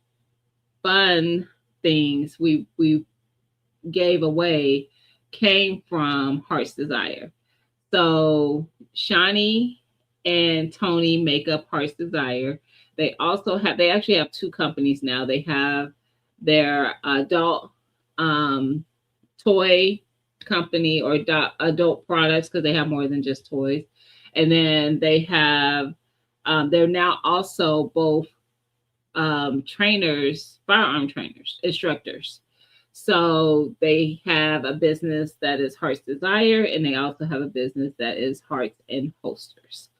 fun things we gave away came from Heart's Desire. So Shani and Tony make up Heart's Desire. They actually have two companies now. They have their adult toy company or adult products because they have more than just toys. And then they have they're now also both trainers, firearm trainers, instructors. So they have a business that is Heart's Desire, and they also have a business that is Hearts and Holsters.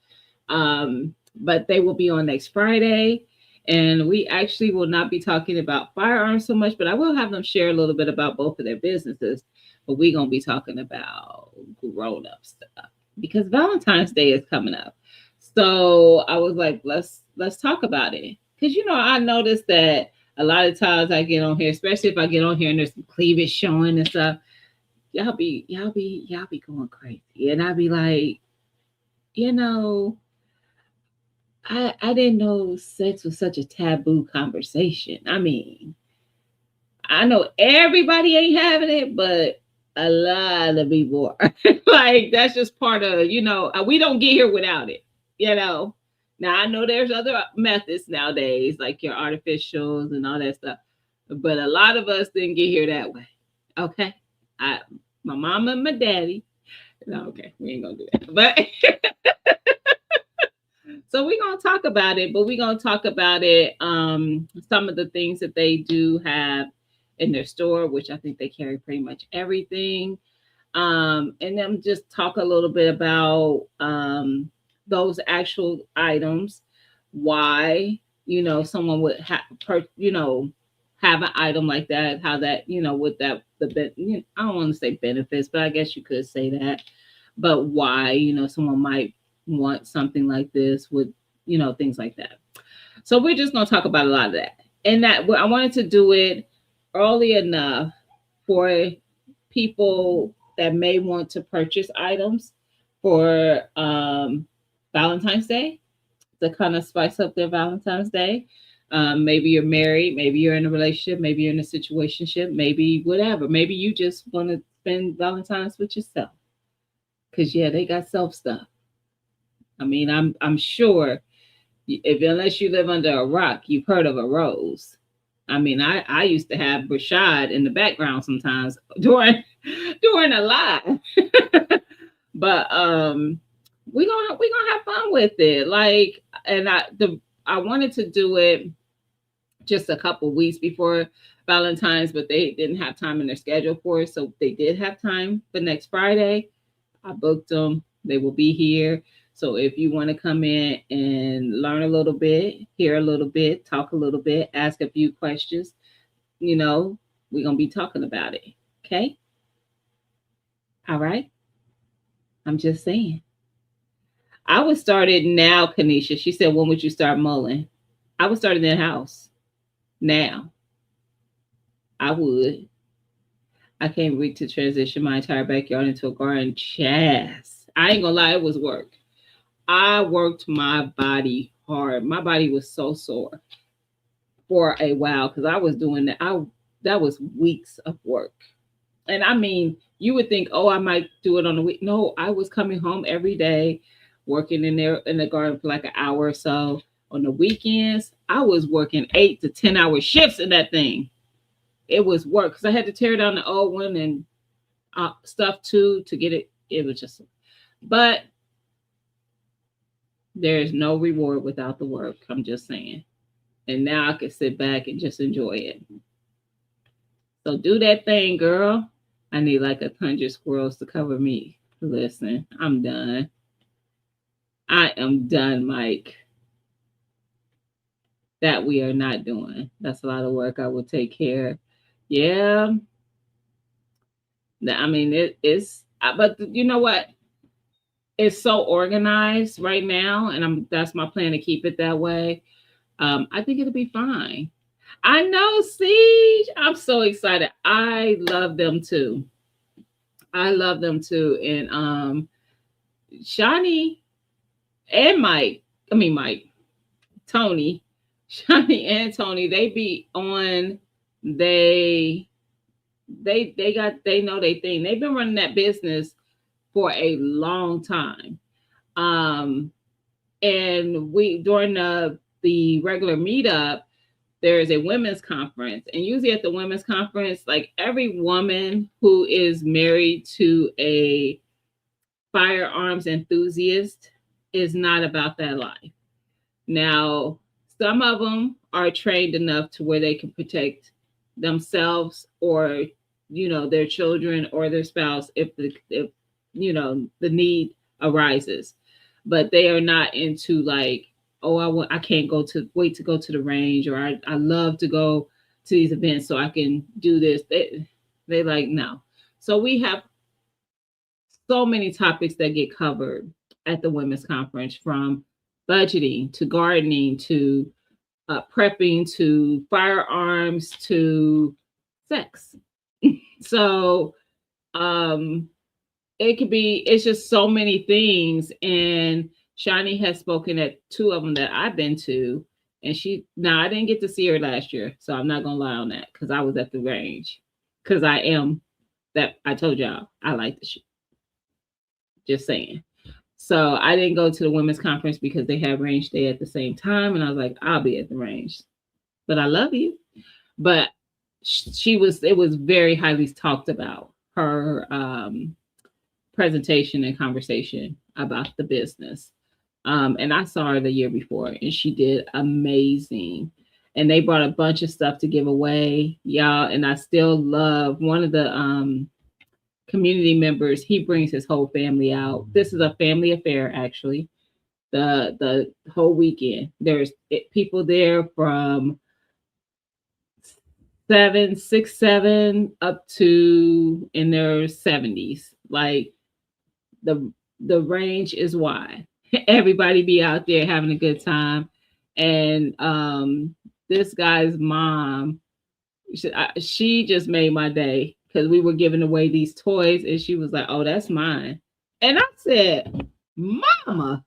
But they will be on next Friday, and we actually will not be talking about firearms so much, but I will have them share a little bit about both of their businesses. But we're gonna be talking about grown-up stuff because Valentine's Day is coming up. So I was like, let's talk about it. Because I noticed that a lot of times I get on here, especially if I get on here and there's some cleavage showing and stuff, y'all be going crazy. And I be like, you know, I didn't know sex was such a taboo conversation. I mean, I know everybody ain't having it, but a lot of people are. Like that's just part of, we don't get here without it, you know. Now I know there's other methods nowadays, like your artificials and all that stuff, but a lot of us didn't get here that way. Okay, my mama and my daddy. No, okay, we ain't gonna do that. But so we're gonna talk about it, but we're gonna talk about it. Some of the things that they do have in their store, which I think they carry pretty much everything. And then just talk a little bit about those actual items, why someone would have have an item like that, how that, with that, I don't want to say benefits, but I guess you could say that. But why, someone might want something like this with, things like that. So we're just going to talk about a lot of that. And that I wanted to do it early enough for people that may want to purchase items for Valentine's Day to kind of spice up their Valentine's Day. Maybe you're married, maybe you're in a relationship, maybe you're in a situationship, maybe whatever. Maybe you just want to spend Valentine's with yourself. Cause yeah, they got self stuff. I mean, I'm sure if unless you live under a rock, you've heard of a rose. I mean, I used to have Rashad in the background sometimes during a live. But we're gonna have fun with it. Like, and I wanted to do it just a couple weeks before Valentine's, but they didn't have time in their schedule for it. So they did have time for next Friday. I booked them. They will be here. So if you want to come in and learn a little bit, hear a little bit, talk a little bit, ask a few questions, we're going to be talking about it. Okay? All right? I'm just saying. I would start it now, Kanisha. She said, when would you start mulling? I would start in the house now. I would. I can't wait to transition my entire backyard into a garden. Yes. I ain't gonna lie, it was work. I worked my body hard. My body was so sore for a while because I was doing that. That was weeks of work. And I mean, you would think, oh, I might do it on a week. No, I was coming home every day, working in there in the garden for like an hour or so. On the weekends, I was working 8 to 10 hour shifts in that thing. It was work because I had to tear down the old one and stuff too to get it. It was just, but there is no reward without the work. I'm just saying. And now I can sit back and just enjoy it. So do that thing, girl. I need like 100 squirrels to cover me. Listen, I'm done. I am done, Mike. That we are not doing. That's a lot of work. I will take care. Yeah. I mean, it's, but you know what? It's so organized right now, and that's my plan to keep it that way. I think it'll be fine. I know, Siege. I'm so excited. I love them too. And Shani and Mike. Tony, Shani and Tony. They be on. They know they thing. They've been running that business for a long time. And we during the regular meetup, there is a women's conference, and usually at the women's conference, like every woman who is married to a firearms enthusiast is not about that life. Now, some of them are trained enough to where they can protect themselves or their children or their spouse if the need arises, but they are not into like, oh, I can't wait to go to the range, or I love to go to these events so I can do this. They like, no. So we have so many topics that get covered at the women's conference, from budgeting to gardening to prepping to firearms to sex. So it's just so many things. And Shani has spoken at 2 of them that I've been to. And I didn't get to see her last year, so I'm not gonna lie on that because I was at the range. Because I told y'all I like the shit. Just saying. So I didn't go to the women's conference because they had range day at the same time, and I was like, I'll be at the range. But I love you. But it was very highly talked about, her presentation and conversation about the business. And I saw her the year before, and she did amazing. And they brought a bunch of stuff to give away, y'all. And I still love one of the community members. He brings his whole family out. This is a family affair, actually. The whole weekend. There's people there from 7, 6, 7, up to in their 70s. Like the the range is wide. Everybody be out there having a good time. And this guy's mom, she just made my day because we were giving away these toys and she was like, "Oh, that's mine." And I said, "Mama."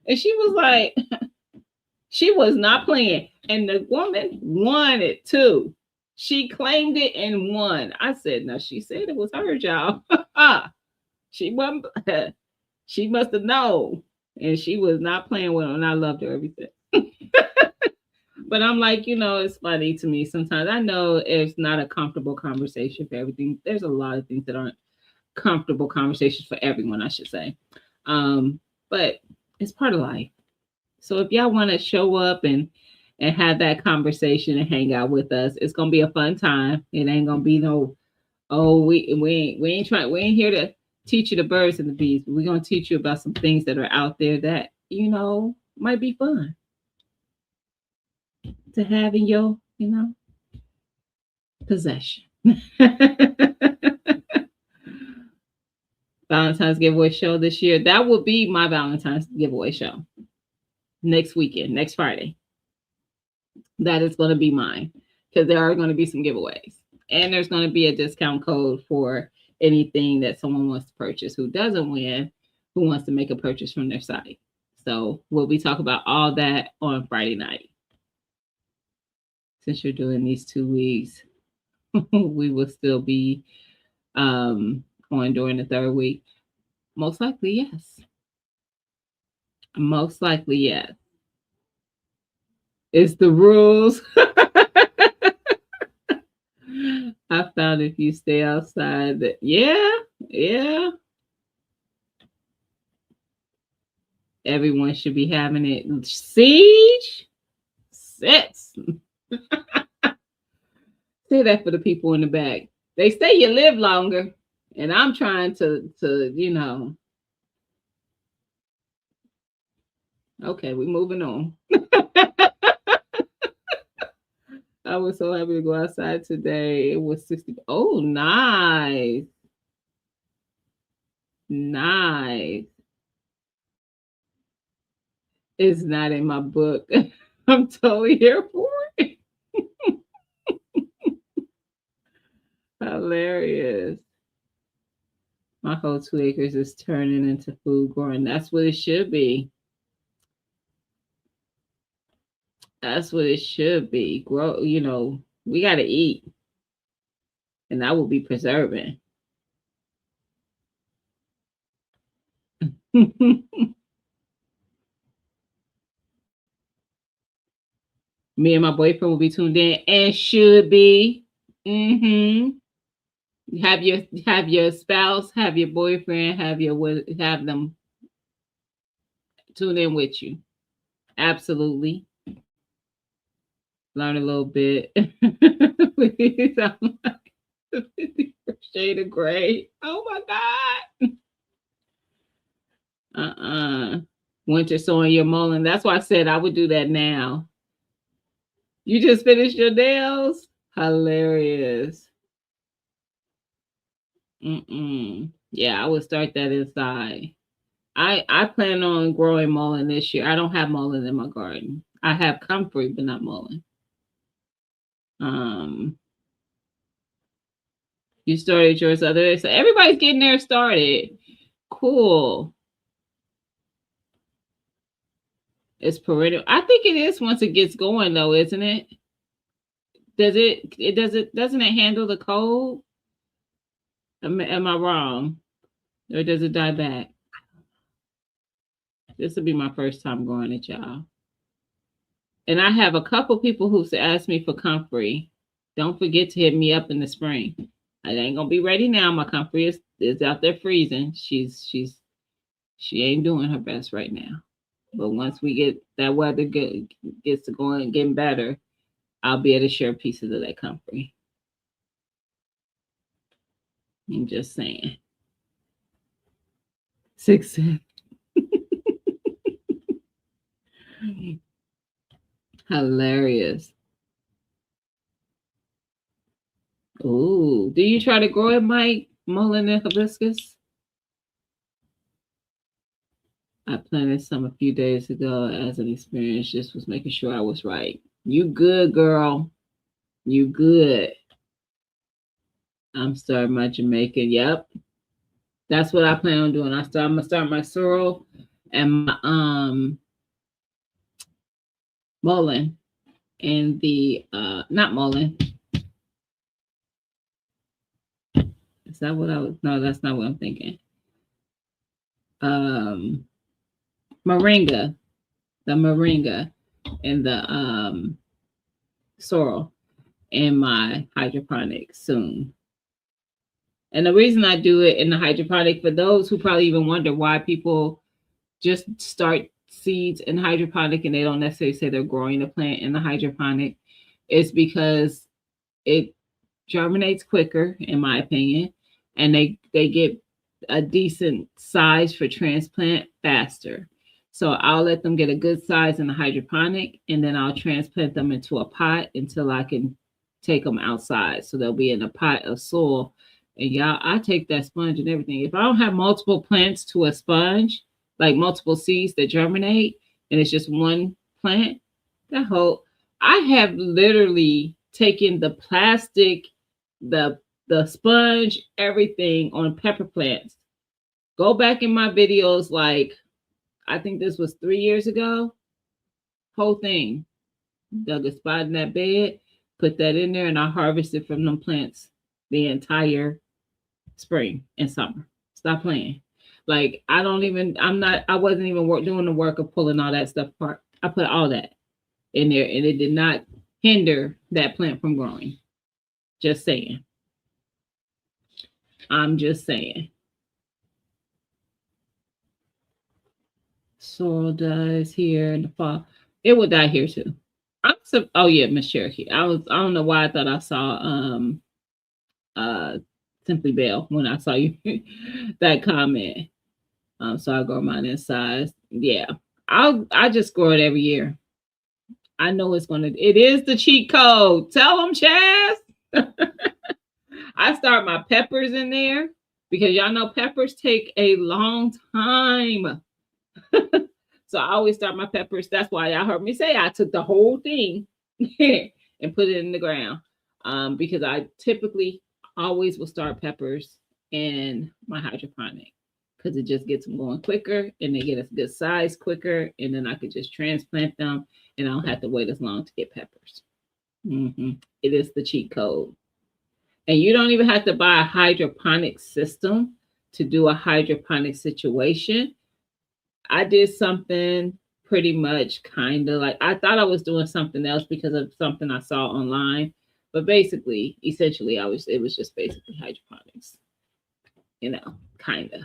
And she was like, she was not playing. And the woman won it too. She claimed it and won. I said, "No, she said it was her job." She wasn't, she must have known. And she was not playing with her. And I loved her everything. But I'm like, it's funny to me. Sometimes I know it's not a comfortable conversation for everything. There's a lot of things that aren't comfortable conversations for everyone, I should say. But it's part of life. So if y'all want to show up and have that conversation and hang out with us, it's gonna be a fun time. It ain't gonna be no, oh, we ain't here to teach you the birds and the bees. We're gonna teach you about some things that are out there that might be fun to have in your possession. Valentine's giveaway show this year. That will be my Valentine's giveaway show next weekend, next Friday. That is going to be mine because there are going to be some giveaways. And there's going to be a discount code for anything that someone wants to purchase who doesn't win, who wants to make a purchase from their site. So we'll be talking about all that on Friday night. Since you're doing these 2 weeks, we will still be on during the third week. Most likely, yes. Most likely, yes. It's the rules. I found if you stay outside that, yeah. Everyone should be having it. Siege? Sets. Say that for the people in the back. They say you live longer. And I'm trying to. Okay, we're moving on. I was so happy to go outside today. It was 60. Oh, nice. Nice. It's not in my book. I'm totally here for it. Hilarious. My whole 2 acres is turning into food growing. That's what it should be. That's what it should be. Grow, we got to eat. And that will be preserving. Me and my boyfriend will be tuned in and should be. Mm-hmm. Have your spouse, have your boyfriend, have them tune in with you. Absolutely. Learn a little bit. Please, I'm like the 51st shade of gray. Oh my God. Winter sowing your mullein. That's why I said I would do that now. You just finished your nails? Hilarious. Yeah, I would start that inside. I plan on growing mullein this year. I don't have mullein in my garden. I have comfrey, but not mullein. You started yours other day, so everybody's getting there started. Cool. It's perennial. I think it is once it gets going, though, isn't it? Doesn't it handle the cold? Am I wrong? Or does it die back? This will be my first time growing it, y'all. And I have a couple people who've asked me for comfrey. Don't forget to hit me up in the spring. I ain't gonna be ready now. My comfrey is out there freezing. She ain't doing her best right now. But once we get that weather gets to going getting better, I'll be able to share pieces of that comfrey. I'm just saying. 6 Hilarious. Ooh, do you try to grow it, Mike? Mullen and hibiscus? I planted some a few days ago as an experience. Just was making sure I was right. You good, girl. You good. I'm starting my Jamaican. Yep. That's what I plan on doing. I'm gonna start my sorrel and my mullen and the not mullen. Is that what I was? No, that's not what I'm thinking. Um, moringa, the moringa, and the sorrel in my hydroponic soon. And the reason I do it in the hydroponic, for those who probably even wonder why people just start seeds in hydroponic and they don't necessarily say they're growing the plant in the hydroponic, is because it germinates quicker, in my opinion, and they get a decent size for transplant faster. So I'll let them get a good size in the hydroponic, and then I'll transplant them into a pot until I can take them outside. So they'll be in a pot of soil. And y'all, I take that sponge and everything. If I don't have multiple plants to a sponge, like multiple seeds that germinate, and it's just one plant, that whole I have literally taken the plastic, the sponge, everything on pepper plants. Go back in my videos, like I think this was 3 years ago. Whole thing. Dug a spot in that bed, put that in there, and I harvested from them plants the entire spring and summer. Stop playing. Like I wasn't even doing the work of pulling all that stuff apart. I put all that in there, and it did not hinder that plant from growing. Just saying. I'm just saying. Sorrel dies here in the fall. It will die here too. Oh yeah, Miss Cherokee. I don't know why I thought I saw uh Simply Bell when I saw you that comment. So I grow mine in size. Yeah. I just grow it every year. I know it is the cheat code. Tell them, Chaz. I start my peppers in there because y'all know peppers take a long time. So I always start my peppers. That's why y'all heard me say I took the whole thing and put it in the ground. Because I typically always will start peppers in my hydroponic because it just gets them going quicker and they get a good size quicker. And then I could just transplant them and I don't have to wait as long to get peppers. It is the cheat code. And you don't even have to buy a hydroponic system to do a hydroponic situation. I did something pretty much kind of like I thought I was doing something else because of something I saw online. But basically, essentially, it was just basically hydroponics, kind of.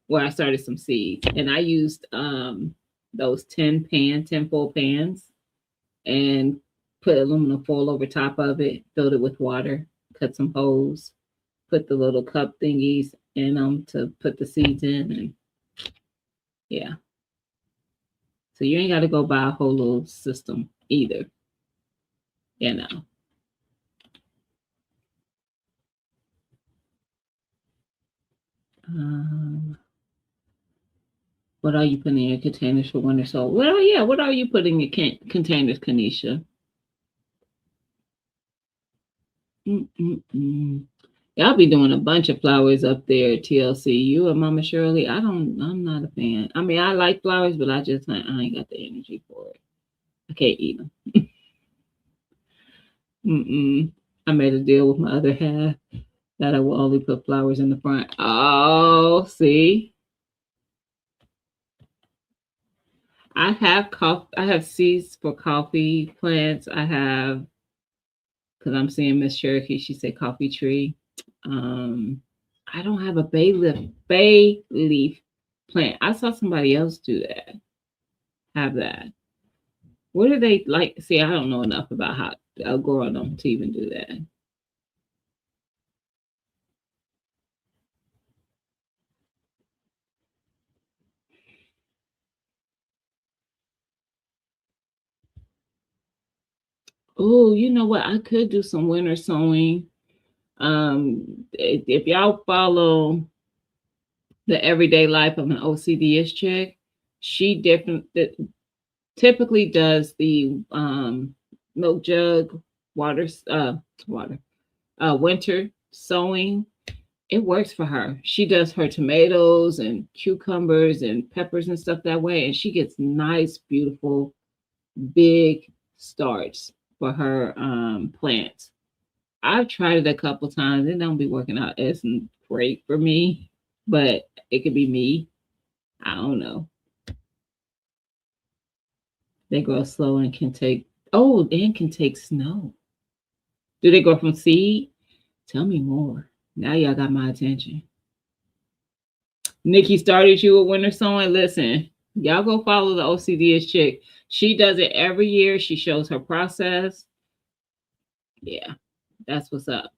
Where I started some seeds and I used those 10 foil pans and put aluminum foil over top of it, filled it with water, cut some holes, put the little cup thingies in them to put the seeds in, and yeah. So you ain't got to go buy a whole little system either, you know. What are you putting in your containers for winter? So, well, yeah. What are you putting in your containers, Kanisha? Y'all be doing a bunch of flowers up there at TLC. You and Mama Shirley. I'm not a fan. I mean, I like flowers, but I ain't got the energy for it. I can't eat them. I made a deal with my other half that I will only put flowers in the front. Oh, see. I have I have seeds for coffee plants. I have, because I'm seeing Miss Cherokee. She said coffee tree. I don't have a bay leaf plant. I saw somebody else do that. Have that. What do they like? See, I don't know enough about how growing them to even do that. Oh, you know what? I could do some winter sewing. If y'all follow the everyday life of an OCDS chick, she typically does the milk jug water water winter sewing. It works for her. She does her tomatoes and cucumbers and peppers and stuff that way, and she gets nice, beautiful, big starts for her plants. I've tried it a couple times. It don't be working out. It's great for me, but it could be me. I don't know. They grow slow and can take and can take snow. Do they grow from seed? Tell me more. Now y'all got my attention. Nikki started you with winter sewing. Listen, y'all go follow the OCDS chick. She does it every year. She shows her process. Yeah, that's what's up.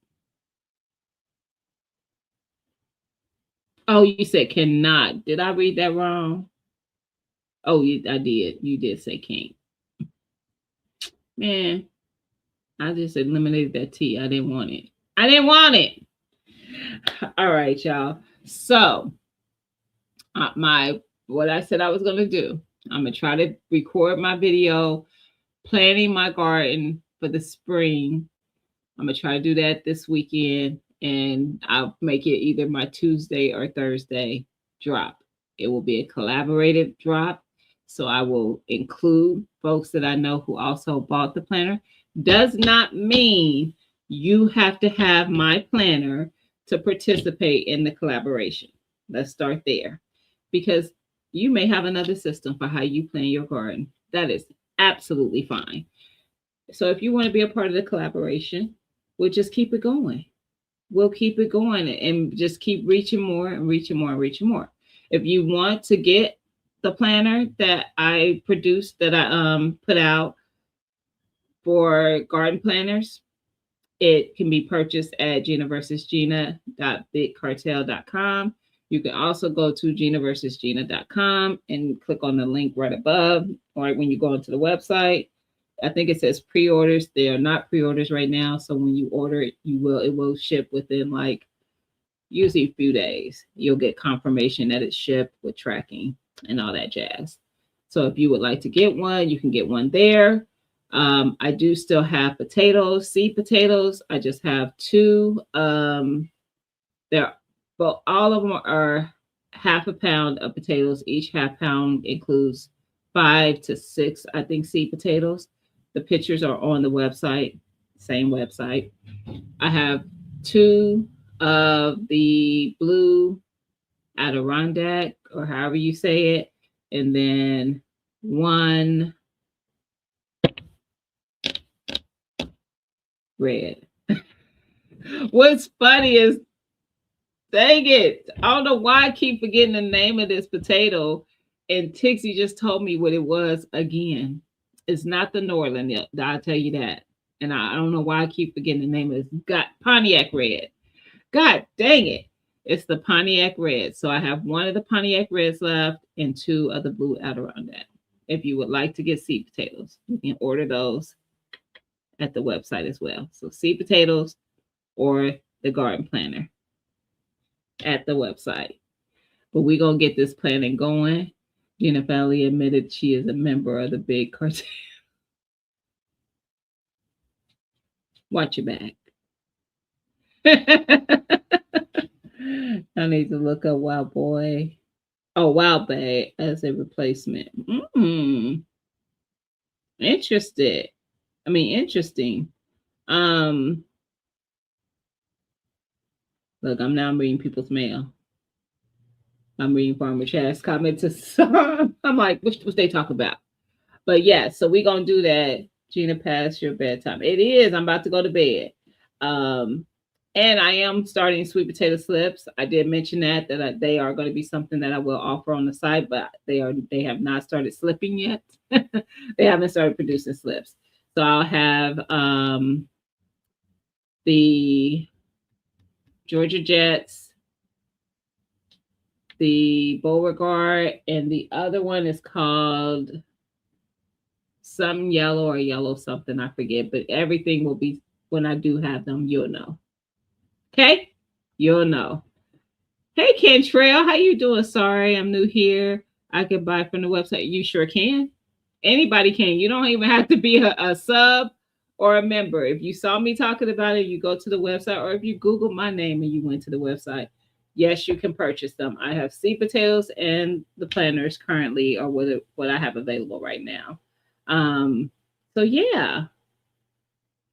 Oh, you said cannot. Did I read that wrong? Oh, I did. You did say can't. Man, I just eliminated that T. I didn't want it. I didn't want it. All right, y'all. So, my what I said I was gonna do. I'm gonna try to record my video planning my garden for the spring. I'm gonna try to do that this weekend, and I'll make it either my Tuesday or Thursday drop. It will be a collaborative drop, so I will include folks that I know who also bought the planner. Does not mean you have to have my planner to participate in the collaboration. Let's start there, because you may have another system for how you plan your garden. That is absolutely fine. So if you want to be a part of the collaboration, we'll just keep it going. We'll keep it going and just keep reaching more and reaching more and reaching more. If you want to get the planner that I produced, that I put out for garden planners, it can be purchased at ginaversusgina.bigcartel.com. You can also go to ginaversusgina.com and click on the link right above, or when you go into the website. I think it says pre-orders. They are not pre-orders right now. So when you order it, it will ship within like usually a few days. You'll get confirmation that it's shipped with tracking and all that jazz. So if you would like to get one, you can get one there. I do still have potatoes, seed potatoes. I just have two. They're But all of them are half a pound of potatoes. Each half pound includes 5 to 6, I think, seed potatoes. The pictures are on the website, same website. I have 2 of the blue Adirondack, or however you say it, and then 1 red. What's funny is, dang it, I don't know why I keep forgetting the name of this potato, and Tixie just told me what it was again. It's not the Norland, I'll tell you that. And I don't know why I keep forgetting the name of this. Got Pontiac Red. God dang it. It's the Pontiac Red. So I have 1 of the Pontiac Reds left and 2 of the blue Adirondack. If you would like to get seed potatoes, you can order those at the website as well. So seed potatoes or the garden planner at the website. But we're going to get this planning going. Gina Valley admitted she is a member of the Big Cartel. Watch your back. I need to look up Wild Boy. Oh, Wild Bay as a replacement. Interested. Interesting. Look, I'm now reading people's mail. I'm reading Farmer Chad's comment to some. I'm like, what they talk about? But yeah, so we're gonna do that. Gina, past your bedtime. It is. I'm about to go to bed. And I am starting sweet potato slips. I did mention that they are going to be something that I will offer on the site, but they have not started slipping yet. They haven't started producing slips. So I'll have the Georgia Jets, the Beauregard, and the other one is called some yellow or yellow something, I forget, but everything will be when I do have them, you'll know. Okay? You'll know. Hey Kentrail, how you doing? Sorry, I'm new here. I can buy from the website. You sure can. Anybody can. You don't even have to be a sub or a member. If you saw me talking about it, you go to the website, or if you Google my name and you went to the website, yes, you can purchase them. I have seed potatoes and the planters currently, or what I have available right now. So yeah,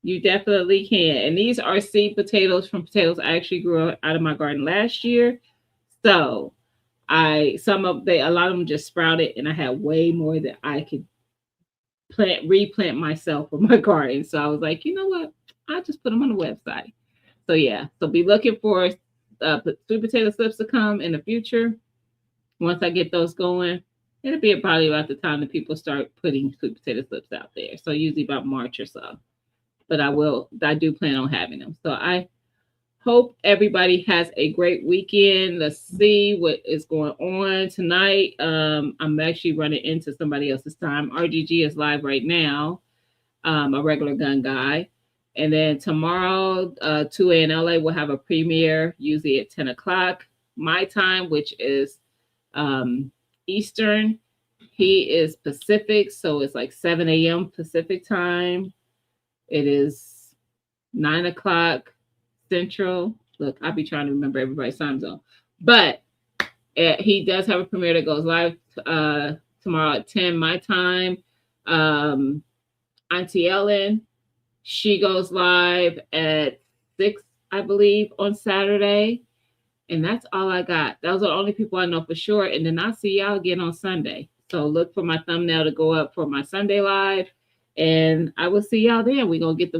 you definitely can. And these are seed potatoes from potatoes I actually grew out of my garden last year. So a lot of them just sprouted, and I had way more that I could replant myself for my garden. So I was like, you know what? I'll just put them on the website. So yeah, so be looking for sweet potato slips to come in the future. Once I get those going, it'll be probably about the time that people start putting sweet potato slips out there. So usually about March or so. But I do plan on having them. So I hope everybody has a great weekend. Let's see what is going on tonight. I'm actually running into somebody else's time. RGG is live right now, a regular gun guy. And then tomorrow, 2A in LA will have a premiere, usually at 10 o'clock my time, which is Eastern. He is Pacific, so it's like 7 a.m. Pacific time. It is 9 o'clock Central. Look, I'll be trying to remember everybody's time zone. But he does have a premiere that goes live tomorrow at 10 my time. Auntie Ellen, she goes live at 6, I believe, on Saturday. And that's all I got. Those are the only people I know for sure. And then I'll see y'all again on Sunday. So look for my thumbnail to go up for my Sunday live. And I will see y'all then. We're going to get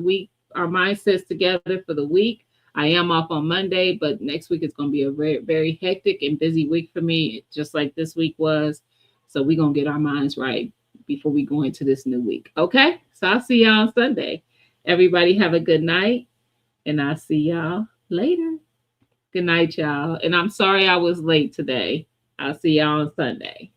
our mindsets together for the week. I am off on Monday, but next week is going to be a very, very hectic and busy week for me, just like this week was. So we're going to get our minds right before we go into this new week. Okay? So I'll see y'all on Sunday. Everybody have a good night, and I'll see y'all later. Good night, y'all. And I'm sorry I was late today. I'll see y'all on Sunday.